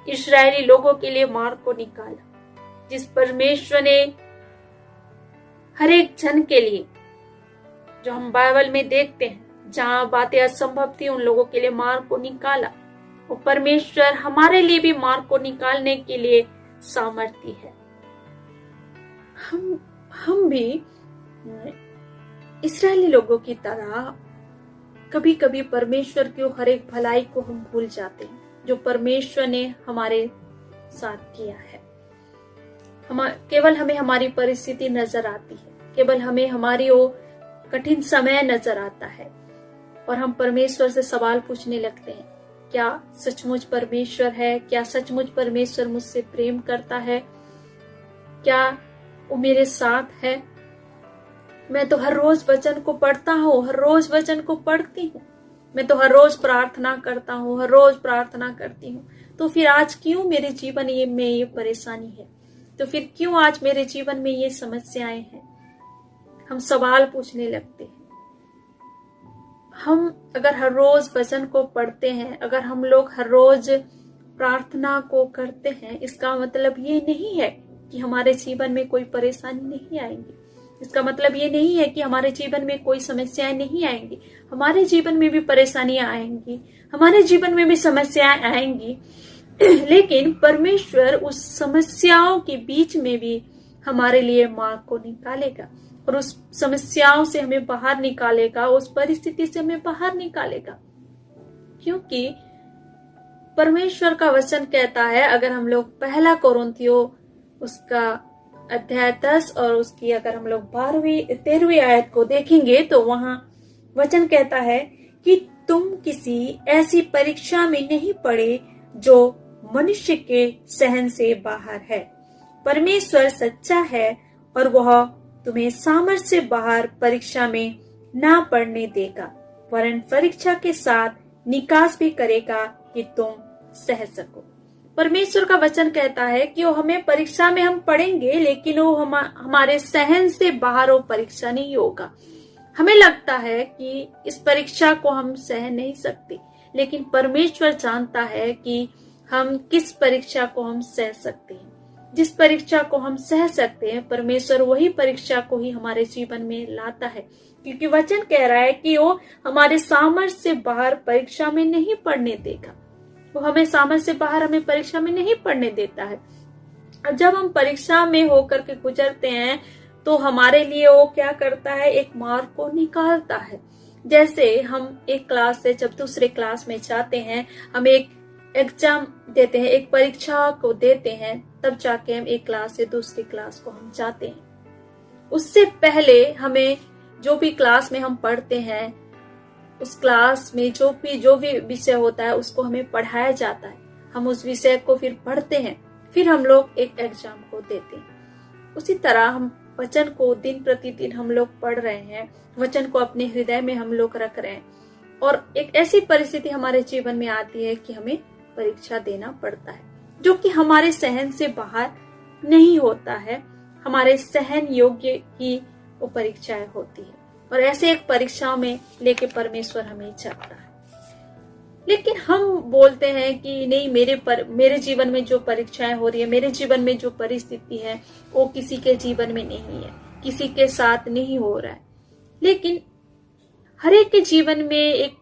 इस्राएली लोगों के लिए मार्ग को निकाला, जिस परमेश्वर ने हर एक जन के लिए, जो हम बाइबल में देखते हैं, जहां बातें असंभव थी उन लोगों के लिए मार्ग को निकाला, वो परमेश्वर हमारे लिए भी मार्ग को निकालने के लिए सामर्थ्य है। हम भी इस्राएली लोगों की तरह कभी कभी परमेश्वर की हर एक भलाई को हम भूल जाते हैं, जो परमेश्वर ने हमारे साथ किया है। केवल हमें हमारी परिस्थिति नजर आती है, केवल हमें हमारी वो कठिन समय नजर आता है, और हम परमेश्वर से सवाल पूछने लगते हैं, क्या सचमुच परमेश्वर है? क्या सचमुच परमेश्वर मुझसे प्रेम करता है? क्या वो मेरे साथ है? मैं तो हर रोज वचन को पढ़ता हूँ, हर रोज वचन को पढ़ती हूँ, मैं तो हर रोज प्रार्थना करता हूँ, हर रोज प्रार्थना करती हूँ, तो फिर आज क्यों मेरे जीवन में ये परेशानी है? तो फिर क्यों आज मेरे जीवन में ये समस्याएं हैं? हम सवाल पूछने लगते हैं। हम अगर हर रोज वचन को पढ़ते हैं, अगर हम लोग हर रोज प्रार्थना को करते हैं, इसका मतलब ये नहीं है कि हमारे जीवन में कोई परेशानी नहीं आएंगी। इसका मतलब ये नहीं है कि हमारे जीवन में कोई समस्याएं नहीं आएंगी। हमारे जीवन में भी परेशानियां आएंगी, हमारे जीवन में भी समस्याएं आएंगी, लेकिन परमेश्वर उस समस्याओं के बीच में भी हमारे लिए मार्ग को निकालेगा, और उस समस्याओं से हमें बाहर निकालेगा, उस परिस्थिति से हमें बाहर निकालेगा। क्योंकि परमेश्वर का वचन कहता है, अगर हम लोग 1 कोरिन्थियों उसका अध्याय 10 और उसकी अगर हम लोग 13वीं आयत को देखेंगे, तो वहां वचन कहता है कि तुम किसी ऐसी परीक्षा में नहीं पड़े जो मनुष्य के सहन से बाहर है। परमेश्वर सच्चा है और वह तुम्हें सामर्थ्य से बाहर परीक्षा में ना पड़ने देगा, वरन परीक्षा के साथ निकास भी करेगा कि तुम सह सको। परमेश्वर का वचन कहता है कि वो हमें परीक्षा में हम पढ़ेंगे, लेकिन वो हमारे सहन से बाहर वो परीक्षा नहीं होगा। हमें लगता है कि इस परीक्षा को हम सह नहीं सकते, लेकिन परमेश्वर जानता है कि हम किस परीक्षा को हम सह सकते हैं। जिस परीक्षा को हम सह सकते हैं, परमेश्वर वही परीक्षा को ही हमारे जीवन में लाता है, क्योंकि वचन कह रहा है कि वो हमारे सामर्थ्य से बाहर परीक्षा में नहीं पढ़ने देगा। वो हमें सामर्थ्य से बाहर हमें परीक्षा में नहीं पढ़ने देता है। और जब हम परीक्षा में होकर के गुजरते हैं, तो हमारे लिए वो क्या करता है, एक मार्ग को निकालता है। जैसे हम एक क्लास से जब दूसरे क्लास में जाते हैं, हम एक एग्जाम देते हैं, एक परीक्षा को देते हैं, तब जाके हम एक क्लास से दूसरी क्लास को हम जाते हैं। उससे पहले हमें जो भी क्लास में हम पढ़ते हैं, उस क्लास में जो भी विषय होता है उसको हमें पढ़ाया जाता है। हम उस विषय को फिर पढ़ते हैं, फिर हम लोग एक एग्जाम को देते हैं। उसी तरह हम वचन को दिन प्रतिदिन हम लोग पढ़ रहे हैं, वचन को अपने हृदय में हम लोग रख रहे हैं, और एक ऐसी परिस्थिति हमारे जीवन में आती है कि हमें परीक्षा देना पड़ता है, जो कि हमारे सहन से बाहर नहीं होता है। हमारे सहन योग्य ही वो परीक्षाएं होती है, और ऐसे एक परीक्षाओं में लेके परमेश्वर हमें चलता है। लेकिन हम बोलते हैं कि नहीं, मेरे जीवन में जो परीक्षाएं हो रही है, मेरे जीवन में जो परिस्थिति है, वो किसी के जीवन में नहीं है, किसी के साथ नहीं हो रहा है। लेकिन हर एक के जीवन में एक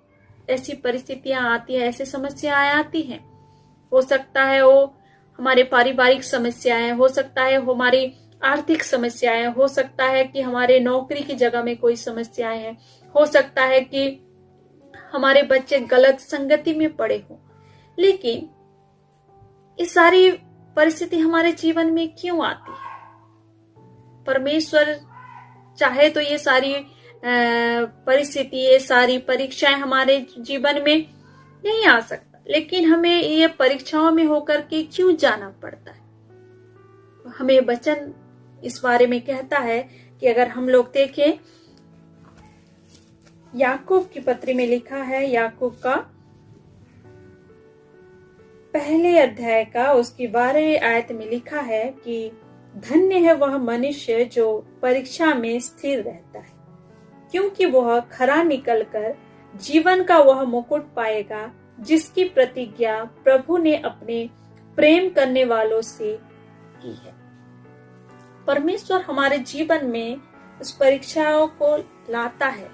ऐसी परिस्थितियां आती है, ऐसी समस्याएं आती हैं। हो सकता है वो हमारे पारिवारिक समस्याएं, हो सकता है हमारी आर्थिक समस्याएं, हो सकता है कि हमारे नौकरी की जगह में कोई समस्याएं हैं, हो सकता है कि हमारे बच्चे गलत संगति में पड़े हों। लेकिन ये सारी परिस्थिति हमारे जीवन में क्यों आती है? परमेश्वर चाहे तो ये सारी परिस्थिति, ये सारी परीक्षाएं हमारे जीवन में नहीं आ सकता, लेकिन हमें ये परीक्षाओं में होकर के क्यों जाना पड़ता है? हमें वचन इस बारे में कहता है कि अगर हम लोग देखें, याकूब की पत्री में लिखा है, याकूब का पहले अध्याय का उसकी 12वीं आयत में लिखा है कि धन्य है वह मनुष्य जो परीक्षा में स्थिर रहता है, क्योंकि वह खरा निकलकर जीवन का वह मुकुट पाएगा जिसकी प्रतिज्ञा प्रभु ने अपने प्रेम करने वालों से की है। परमेश्वर हमारे जीवन में उस परीक्षाओं को लाता है,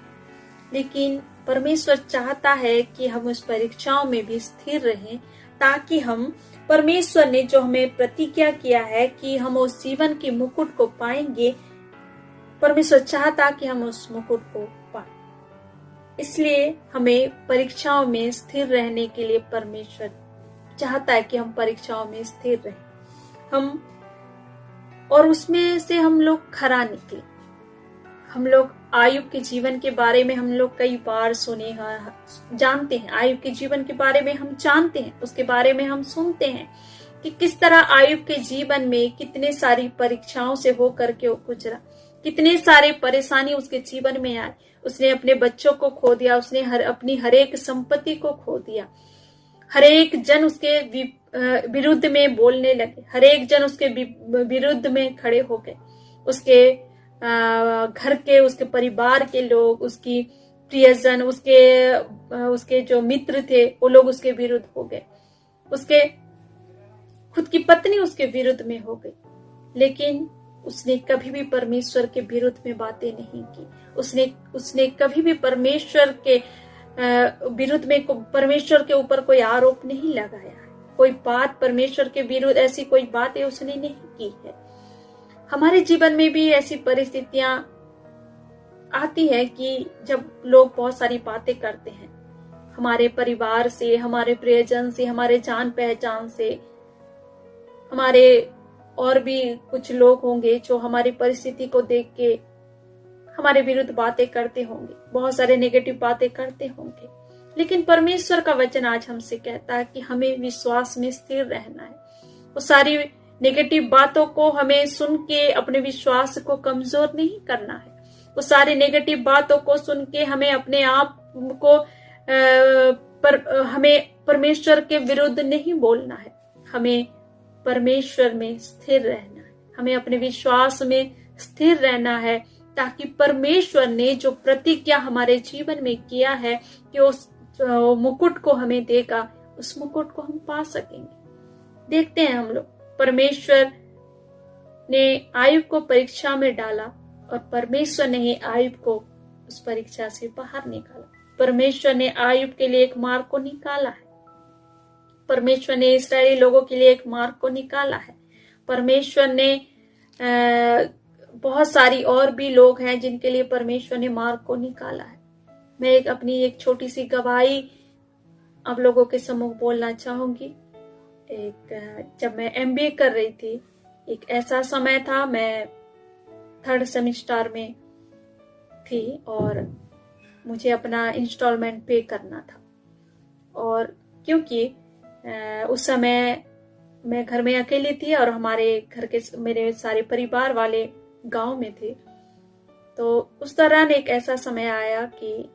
लेकिन परमेश्वर चाहता है कि हम उस परीक्षाओं में भी स्थिर रहें, ताकि हम परमेश्वर ने जो हमें प्रतिज्ञा किया है कि हम उस जीवन के मुकुट को पाएंगे, परमेश्वर चाहता कि हम उस मुकुट को पाएं। इसलिए हमें परीक्षाओं में स्थिर रहने के लिए परमेश्वर चाहता है कि हम परीक्षाओं में स्थिर रहें, हम और उसमें से हम लोग खरा निकले। हम लोग आयुब के जीवन के बारे में हम लोग कई बार सुने, जानते हैं। आयुब के जीवन के बारे में हम जानते हैं, उसके बारे में हम सुनते हैं कि किस तरह आयुब के जीवन में कितने सारी परीक्षाओं से होकर के वो गुजरा, कितने सारे परेशानी उसके जीवन में आए। उसने अपने बच्चों को खो दिया, उसने अपनी हर एक संपत्ति को खो दिया, हर एक जन उसके विरुद्ध में बोलने लगे, हर एक जन उसके विरुद्ध में खड़े हो गए। उसके घर के, उसके परिवार के लोग, उसकी प्रियजन, उसके जो मित्र थे, वो लोग उसके विरुद्ध हो गए। उसके खुद की पत्नी उसके विरुद्ध में हो गई, लेकिन उसने कभी भी परमेश्वर के विरुद्ध में बातें नहीं की। उसने कभी भी परमेश्वर के विरुद्ध में, परमेश्वर के ऊपर कोई आरोप नहीं लगाया, कोई बात परमेश्वर के विरुद्ध ऐसी कोई बातें उसने नहीं की है। हमारे जीवन में भी ऐसी परिस्थितियां आती है कि जब लोग बहुत सारी बातें करते हैं, हमारे परिवार से, हमारे प्रियजन से, हमारे जान पहचान से, हमारे और भी कुछ लोग होंगे जो हमारी परिस्थिति को देख के हमारे विरुद्ध बातें करते होंगे, बहुत सारे नेगेटिव बातें करते होंगे। लेकिन परमेश्वर का वचन आज हमसे कहता है कि हमें विश्वास में स्थिर रहना है। वो सारी नेगेटिव बातों को हमें सुन के अपने विश्वास को कमजोर नहीं करना है। वो सारी नेगेटिव बातों को सुन के हमें अपने आप को हमें परमेश्वर के विरुद्ध नहीं बोलना है। हमें परमेश्वर में स्थिर रहना है, हमें अपने विश्वास में स्थिर रहना है, ताकि परमेश्वर ने जो प्रतिज्ञा हमारे जीवन में किया है कि उस मुकुट को हमें देगा, उस मुकुट को हम पा सकेंगे। देखते हैं हम लोग, परमेश्वर ने आयुब को परीक्षा में डाला और परमेश्वर ने ही आयुब को उस परीक्षा से बाहर निकाला। परमेश्वर ने आयुब के लिए एक मार्ग को निकाला है। परमेश्वर ने इस्राएली लोगों के लिए एक मार्ग को निकाला है। परमेश्वर ने बहुत सारी और भी लोग हैं जिनके लिए परमेश्वर ने मार्ग को निकाला है। मैं अपनी एक छोटी सी गवाही आप लोगों के सम्मुख बोलना चाहूंगी। जब मैं MBA कर रही थी, एक ऐसा समय था, मैं 3rd सेमेस्टर में थी और मुझे अपना इंस्टॉलमेंट पे करना था। और क्योंकि उस समय मैं घर में अकेली थी और हमारे घर के मेरे सारे परिवार वाले गांव में थे, तो उस दौरान एक ऐसा समय आया कि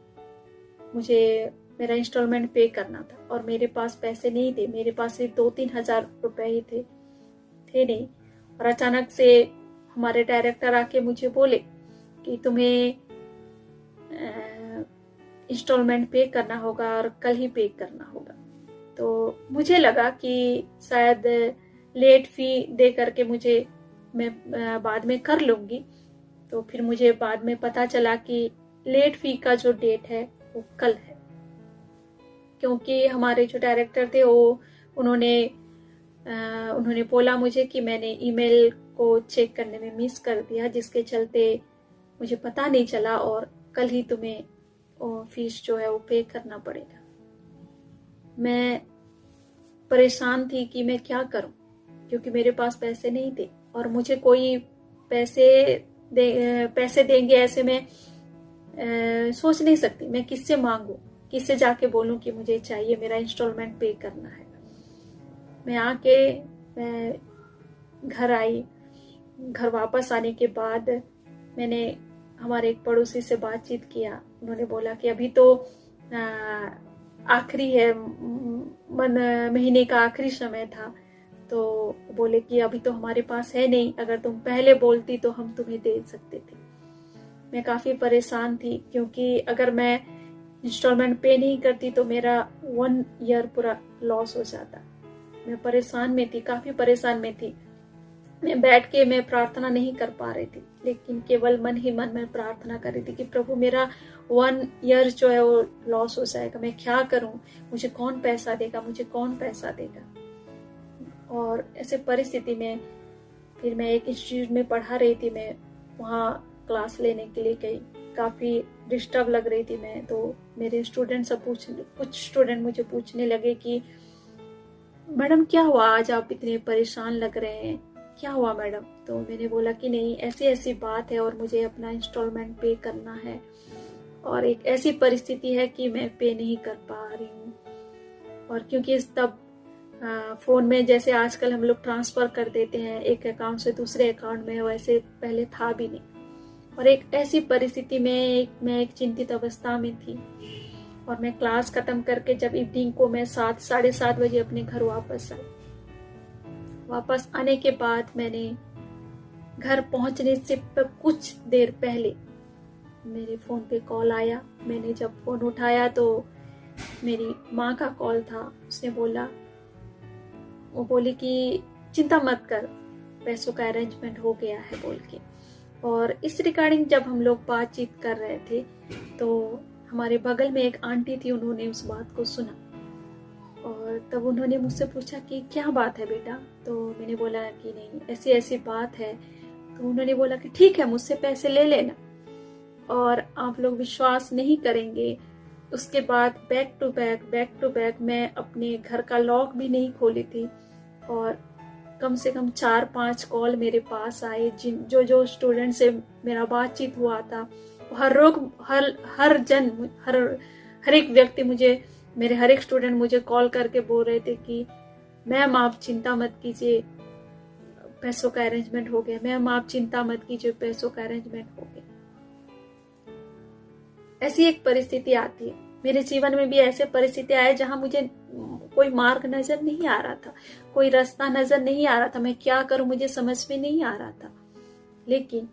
मुझे मेरा इंस्टॉलमेंट पे करना था और मेरे पास पैसे नहीं थे। मेरे पास सिर्फ 2-3 हजार रुपए ही थे नहीं। और अचानक से हमारे डायरेक्टर आके मुझे बोले कि तुम्हें इंस्टॉलमेंट पे करना होगा और कल ही पे करना होगा। तो मुझे लगा कि शायद लेट फी दे करके मैं बाद में कर लूंगी। तो फिर मुझे बाद में पता चला कि लेट फी का जो डेट है वो कल है, क्योंकि हमारे जो डायरेक्टर थे उन्होंने उन्होंने बोला मुझे कि मैंने ईमेल को चेक करने में मिस कर दिया, जिसके चलते मुझे पता नहीं चला और कल ही तुम्हें फीस जो है वो पे करना पड़ेगा। मैं परेशान थी कि मैं क्या करूं, क्योंकि मेरे पास पैसे नहीं थे और मुझे कोई पैसे देंगे ऐसे मैं सोच नहीं सकती। मैं किससे मांगू, किससे जाके बोलूं कि मुझे चाहिए, मेरा इंस्टॉलमेंट पे करना है। मैं घर आई। घर वापस आने के बाद मैंने हमारे एक पड़ोसी से बातचीत किया। उन्होंने बोला कि अभी तो आखिरी है, महीने का आखिरी समय था, तो बोले कि अभी तो हमारे पास है नहीं, अगर तुम पहले बोलती तो हम तुम्हें दे सकते थे। मैं काफ़ी परेशान थी, क्योंकि अगर मैं इंस्टॉलमेंट पे नहीं करती तो मेरा 1 ईयर पूरा लॉस हो जाता। मैं परेशान में थी, काफ़ी परेशान में थी। मैं बैठ के मैं प्रार्थना नहीं कर पा रही थी, लेकिन केवल मन ही मन में प्रार्थना कर रही थी कि प्रभु मेरा 1 ईयर जो है वो लॉस हो जाएगा, मैं क्या करूं, मुझे कौन पैसा देगा, मुझे कौन पैसा देगा। और ऐसे परिस्थिति में फिर मैं एक इंस्टीट्यूट में पढ़ा रही थी, मैं वहाँ क्लास लेने के लिए गई। काफ़ी डिस्टर्ब लग रही थी मैं, तो मेरे कुछ स्टूडेंट मुझे पूछने लगे कि मैडम क्या हुआ, आज आप इतने परेशान लग रहे हैं, क्या हुआ मैडम। तो मैंने बोला कि नहीं, ऐसी ऐसी बात है और मुझे अपना इंस्टॉलमेंट पे करना है और एक ऐसी परिस्थिति है कि मैं पे नहीं कर पा रही हूँ। और क्योंकि तब फ़ोन में जैसे आजकल हम लोग ट्रांसफ़र कर देते हैं एक अकाउंट से दूसरे अकाउंट में, वैसे पहले था भी नहीं। और एक ऐसी परिस्थिति में मैं एक चिंतित अवस्था में थी। और मैं क्लास ख़त्म करके जब इवनिंग को मैं 7-7:30 बजे अपने घर वापस आई। वापस आने के बाद मैंने घर पहुंचने से कुछ देर पहले मेरे फ़ोन पे कॉल आया। मैंने जब फ़ोन उठाया तो मेरी माँ का कॉल था। उसने बोला, वो बोली कि चिंता मत कर, पैसों का अरेंजमेंट हो गया है बोल के। और इस रिगार्डिंग जब हम लोग बातचीत कर रहे थे तो हमारे बगल में एक आंटी थी, उन्होंने उस बात को सुना और तब उन्होंने मुझसे पूछा कि क्या बात है बेटा। तो मैंने बोला कि नहीं, ऐसी ऐसी बात है। तो उन्होंने बोला कि ठीक है, मुझसे पैसे ले लेना। और आप लोग विश्वास नहीं करेंगे, उसके बाद बैक टू बैक मैं अपने घर का लॉक भी नहीं खोली थी और कम से कम 4-5 कॉल मेरे पास आए। जो स्टूडेंट से मेरा बातचीत हुआ था, हर एक व्यक्ति मुझे, मेरे हर एक स्टूडेंट मुझे कॉल करके बोल रहे थे कि मैम आप चिंता मत कीजिए, पैसों का अरेंजमेंट हो गया। मैम आप चिंता मत कीजिए, पैसों का अरेंजमेंट हो गया। ऐसी एक परिस्थिति आती है। मेरे जीवन में भी ऐसे परिस्थिति आए जहां मुझे कोई मार्ग नजर नहीं आ रहा था, कोई रास्ता नजर नहीं आ रहा था, मैं क्या करूं मुझे समझ में नहीं आ रहा था। लेकिन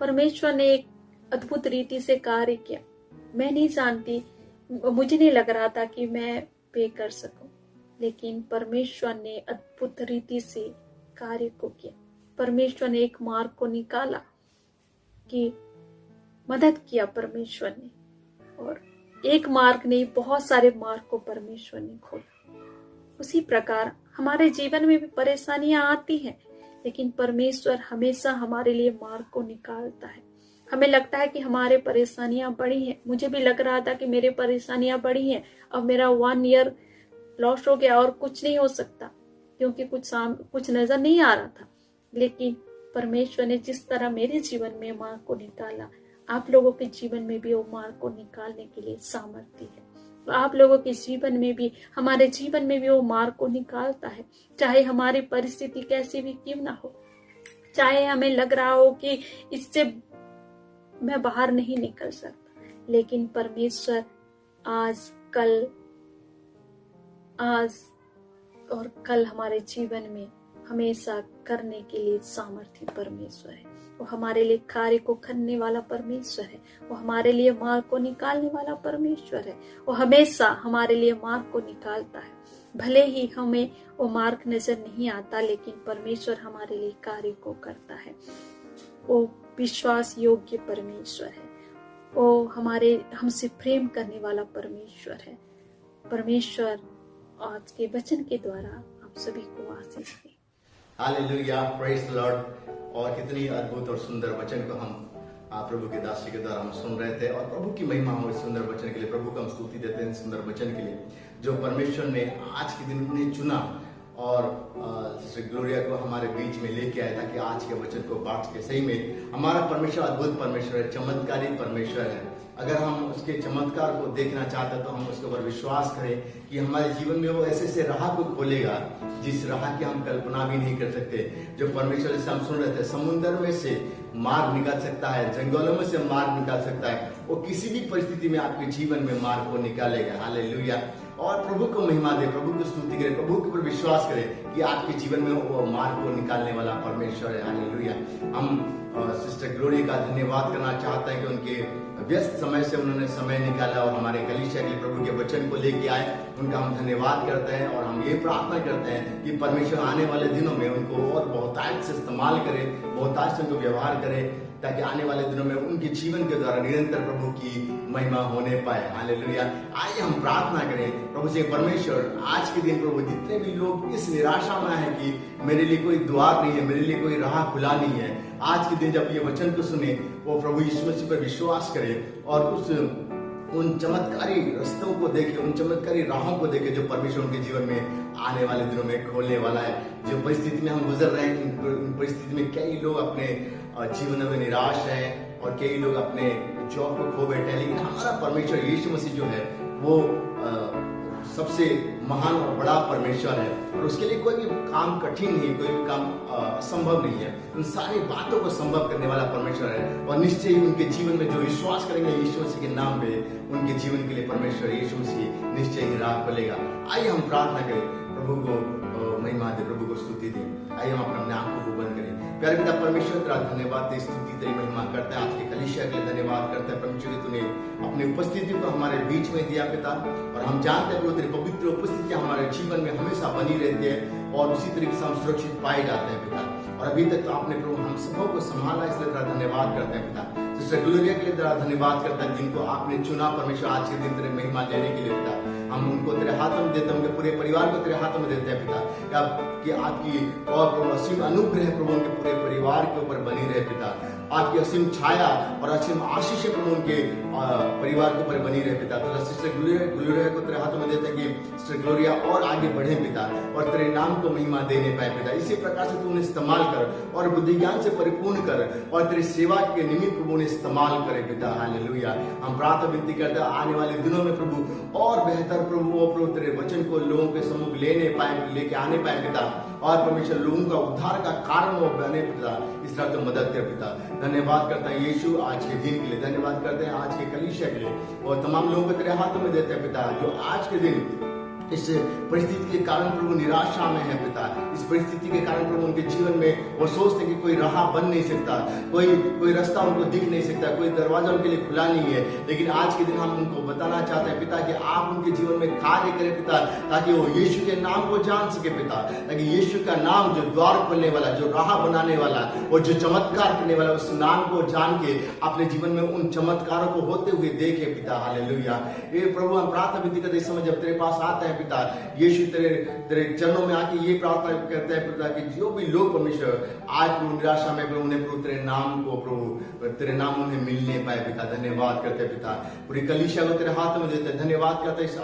परमेश्वर ने एक अद्भुत रीति से कार्य किया। मैं नहीं जानती, मुझे नहीं लग रहा था कि मैं पे कर सकूं, लेकिन परमेश्वर ने अद्भुत रीति से कार्य को किया। परमेश्वर ने एक मार्ग को निकाला, कि मदद किया परमेश्वर ने। और एक मार्ग नहीं, बहुत सारे मार्ग को परमेश्वर ने खोला। उसी प्रकार हमारे जीवन में भी परेशानियां आती हैं, लेकिन परमेश्वर हमेशा हमारे लिए मार्ग को निकालता है। हमें लगता है कि हमारे परेशानियां बड़ी हैं। मुझे भी लग रहा था कि मेरे परेशानियां बड़ी हैं, अब मेरा 1 ईयर लॉस हो गया और कुछ नहीं हो सकता, क्योंकि कुछ नजर नहीं आ रहा था। लेकिन परमेश्वर ने जिस तरह मेरे जीवन में मार्ग को निकाला, आप लोगों के जीवन में भी वो मार्ग को निकालने के लिए सामर्थ्य है। तो आप लोगों के जीवन में भी, हमारे जीवन में भी वो मार्ग को निकालता है। चाहे हमारी परिस्थिति कैसी भी क्यों ना हो, चाहे हमें लग रहा हो कि इससे मैं बाहर नहीं निकल सकता, लेकिन परमेश्वर आज और कल हमारे जीवन में हमेशा करने के लिए सामर्थ्य परमेश्वर है। वो हमारे लिए कार्य को करने वाला परमेश्वर है। वो हमारे लिए मार्ग को निकालने वाला परमेश्वर है। वो हमेशा हमारे लिए मार्ग को निकालता है। भले ही हमें वो मार्ग नजर नहीं आता, लेकिन परमेश्वर हमारे लिए कार्य को करता है। वो विश्वास योग्य परमेश्वर है। वो हमसे प्रेम करने वाला परमेश्वर है। परमेश्वर आज के वचन के द्वारा आप सभी को आशीष दे। Hallelujah, praise the Lord. और कितनी अद्भुत और सुंदर वचन को हम प्रभु के दासी के द्वारा हम सुन रहे थे, और प्रभु की महिमा हो इस सुंदर वचन के लिए। प्रभु को हम स्तुति देते हैं सुंदर वचन के लिए जो परमेश्वर ने आज के दिन उन्हें चुना और सिस्टर ग्लोरिया को हमारे बीच में लेके आया ताकि आज के वचन को बांट के। सही में हमारा परमेश्वर अद्भुत परमेश्वर है, चमत्कारी परमेश्वर है। अगर हम उसके चमत्कार को देखना चाहते हैं तो हम उसके ऊपर विश्वास करें कि हमारे जीवन में वो ऐसे राह को खोलेगा जिस राह की हम कल्पना भी नहीं कर सकते। जो परमेश्वर से हम सुन रहे थे, समुद्र में से मार्ग निकाल सकता है, जंगलों में से मार्ग निकाल सकता है, वो किसी भी परिस्थिति में आपके जीवन में मार्ग को निकालेगा। हालेलुया। और प्रभु को महिमा दे, प्रभु को स्तुति करे, प्रभु के ऊपर विश्वास करे कि आपके जीवन में वो मार्ग को निकालने वाला परमेश्वर है। हालेलुया। हम सिस्टर ग्लोरी का धन्यवाद करना चाहते हैं कि उनके व्यस्त समय से उन्होंने समय निकाला और हमारे कलीसिया के लिए प्रभु के वचन को लेके आए। उनका हम धन्यवाद करते हैं और हम ये प्रार्थना करते हैं कि परमेश्वर आने वाले दिनों में उनको और बहुतायत से इस्तेमाल करे, बहुतायत से उनको व्यवहार करे, ताकि आने वाले दिनों में उनके जीवन के द्वारा निरंतर प्रभु की महिमा होने पाए। हालेलुया। आइए हम प्रार्थना करें प्रभु से, परमेश्वर आज के दिन प्रभु जितने भी लोग इस निराशा में है कि मेरे लिए कोई द्वार नहीं है, मेरे लिए कोई राह खुला नहीं है, आज के दिन जब ये वचन को सुने वो प्रभु यीशु मसीह पर विश्वास करे और उन चमत्कारी रास्तों को देखे, उन चमत्कारी राहों को देखे जो परमेश्वर उनके जीवन में आने वाले दिनों में खोलने वाला है। जो परिस्थिति में हम गुजर रहे हैं, इन परिस्थिति में कई लोग अपने जीवन में निराश हैं और कई लोग अपने जॉब को खो बैठे हैं, लेकिन हमारा परमेश्वर यीशु मसीह जो है वो सबसे महान और बड़ा परमेश्वर है और उसके लिए कोई भी काम कठिन नहीं, कोई भी काम असंभव नहीं है। उन सारी बातों को संभव करने वाला परमेश्वर है और निश्चय ही उनके जीवन में जो विश्वास करेंगे यीशु मसीह के नाम पे, उनके जीवन के लिए परमेश्वर यीशु मसीह निश्चय ही राह खोलेगा। आइए हम प्रार्थना करें, प्रभु को महिमा दे, प्रभु को स्तुति दे। आइए हम अपने आंखों को बंद करें। प्यारे पिता परमेश्वर तेरा धन्यवाद दे, स्तुति तेरी महिमा करते हैं। आज के कलीसिया के लिए धन्यवाद करते हैं परमेश्वर, तूने अपनी उपस्थिति को हमारे बीच में दिया पिता, और हम जानते हैं तेरी पवित्र उपस्थिति हमारे जीवन में हमेशा बनी रहती है और उसी तरीके से हम सुरक्षित पाए जाते हैं पिता। और अभी तक तो आपने प्रभु हम सबों को संभाला, इसलिए तेरा धन्यवाद करते हैं पिता। सिस्टर ग्लोरिया के लिए तेरा धन्यवाद करता है जिनको आपने चुना परमेश्वर आज के दिन तेरे महिमा लेने के लिए पिता। हम उनको तेरे हाथों में देते हैं, उनके पूरे परिवार को तेरे हाथों में देते हैं पिता, कि आपकी और प्रभु असीम अनुग्रह प्रभु उनके पूरे परिवार के ऊपर बनी रहे पिता। आपकी असीम छाया और असीम आशीष प्रभु उनके परिवार के ऊपर बनी रहे पिता। तो सिस्टर ग्लोरिया को तेरे हाथों में देते हैं कि सिस्टर ग्लोरिया और आगे बढ़े पिता और तेरे नाम को महिमा देने पाए पिता। इसी प्रकार से तू उन्हें इस्तेमाल कर और बुद्धि ज्ञान से परिपूर्ण कर और तेरी सेवा के निमित्त प्रभु उन्हें इस्तेमाल करे पिता। हालेलुया। हम प्रार्थना विनती करते हैं आने वाले दिनों में प्रभु और बेहतर प्रभु तेरे वचन को लोगों के सम्मुख लेके आने पाए पिता, और परमेश्वर लोगों का उद्धार का कारण वो बने पिता। इस तरह तो मदद कर पिता। धन्यवाद करता है यीशु आज के दिन के लिए, धन्यवाद करते हैं आज के कलीसिया के लिए और तमाम लोगों को तेरे हाथों में देते हैं पिता, जो आज के दिन इस परिस्थिति के कारण प्रभु निराशा में है पिता। इस परिस्थिति के कारण प्रभु उनके जीवन में वो सोचते कि कोई राह बन नहीं सकता, कोई रास्ता उनको दिख नहीं सकता, कोई दरवाजा उनके लिए खुला नहीं है। लेकिन आज के दिन हम उनको बताना चाहते हैं पिता कि आप उनके जीवन में कार्य करें पिता, ताकि वो यीशु के नाम को जान सके पिता, ताकि यीशु का नाम जो द्वार खोलने वाला, जो राह बनाने वाला और जो चमत्कार करने वाला, उस नाम को जान के अपने जीवन में उन चमत्कारों को होते हुए देखे पिता। हालेलुया। ये प्रभु हम प्रार्थना विनती करते इस समय जब तेरे पास आते हैं पिता, यीशु तेरे चरणों में आके ये प्रार्थना करते हैं पिता कि जो भी लोग परमेश्वर आज प्रभु निराशा में प्रभु उन्हें प्रभु तेरे नाम को प्रभु तेरे नाम उन्हें मिलने पाए पिता। धन्यवाद करते हैं पिता, पूरी कलीसिया को तेरे हाथ में देते हैं। धन्यवाद करते हैं इस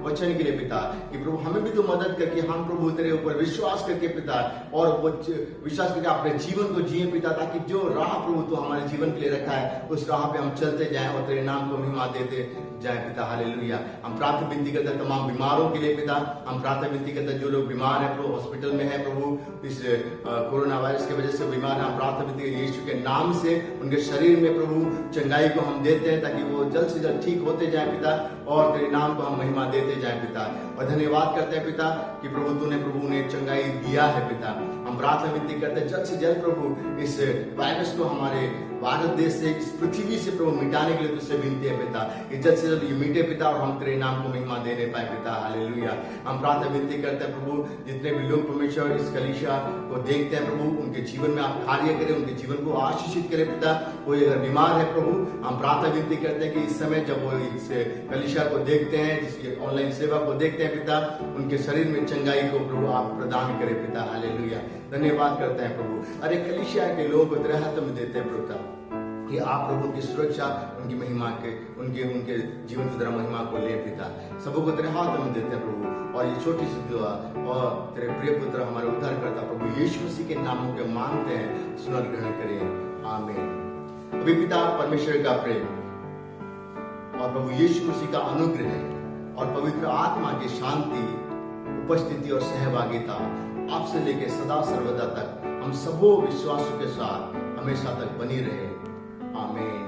वचन के लिए पिता कि प्रभु हमें भी तो मदद करके हम प्रभु तेरे ऊपर विश्वास करके पिता और विश्वास करके अपने जीवन को जिए पिता, ताकि जो राह प्रभु तो हमारे जीवन के लिए रखा है उस राह पे हम चलते जाएं और तेरे नाम को महिमा देते जाए पिता। हालेलुया। हम प्रार्थना विनती करते हैं तमाम बीमारों के लिए पिता। हम प्रार्थना विनती करते हैं जो लोग बीमार है प्रभु, हॉस्पिटल में है प्रभु, इस कोरोना वायरस की वजह से बीमार है, हम प्रार्थना विनती करते हैं यीशु के नाम से उनके शरीर में प्रभु चंगाई को हम देते हैं ताकि वो जल्द से जल्द ठीक होते जाए पिता और तेरे नाम को हम महिमा देते जाए पिता। और धन्यवाद करते हैं पिता कि प्रभु तूने प्रभु ने चंगाई दिया है पिता। हम प्रार्थना विनती करते हैं जल्द से जल्द प्रभु इस वायरस को हमारे भारत देश से, इस पृथ्वी से प्रभु मिटाने के लिए तुझसे विनती है पिता कि जल्द से जल्द ये मिटे पिता और हम तेरे नाम को महिमा देने पाए पिता। हालेलुया। हम प्रार्थना विनती करते हैं प्रभु जितने भी लोग परमेश्वर इस कलीसिया को देखते हैं प्रभु, उनके जीवन में आप कार्य करें, उनके जीवन को आशीषित करें पिता। कोई अगर बीमार है प्रभु, हम प्रार्थना विनती करते हैं कि इस समय जब वो इस कलीसिया कलीसिया को देखते हैं, जिसकी ऑनलाइन सेवा को देखते हैं पिता, उनके शरीर में चंगाई को प्रभु आप प्रदान करें पिता। हालेलुया, धन्यवाद करते हैं प्रभु। अरे कलीसिया के लोगों को तेरे हाथ में देते हैं प्रभु कि आप प्रभु की सुरक्षा, उनकी महिमा के उनके जीवन की तरह महिमा को ले पिता। सबको तेरे हाथ में देते हैं प्रभु। और ये छोटी सी दुआ और तेरे प्रिय पुत्र हमारे उद्धार करता प्रभु यीशु मसीह के नामों के मांगते हैं, सुनर ग्रहण करें, आमीन। अभी पिता परमेश्वर का प्रेम और प्रभु यीशु मसीह का अनुग्रह और पवित्र आत्मा की शांति, उपस्थिति और सहभागिता आपसे लेकर सदा सर्वदा तक हम सबों विश्वासों के साथ हमेशा तक बनी रहे, आमीन।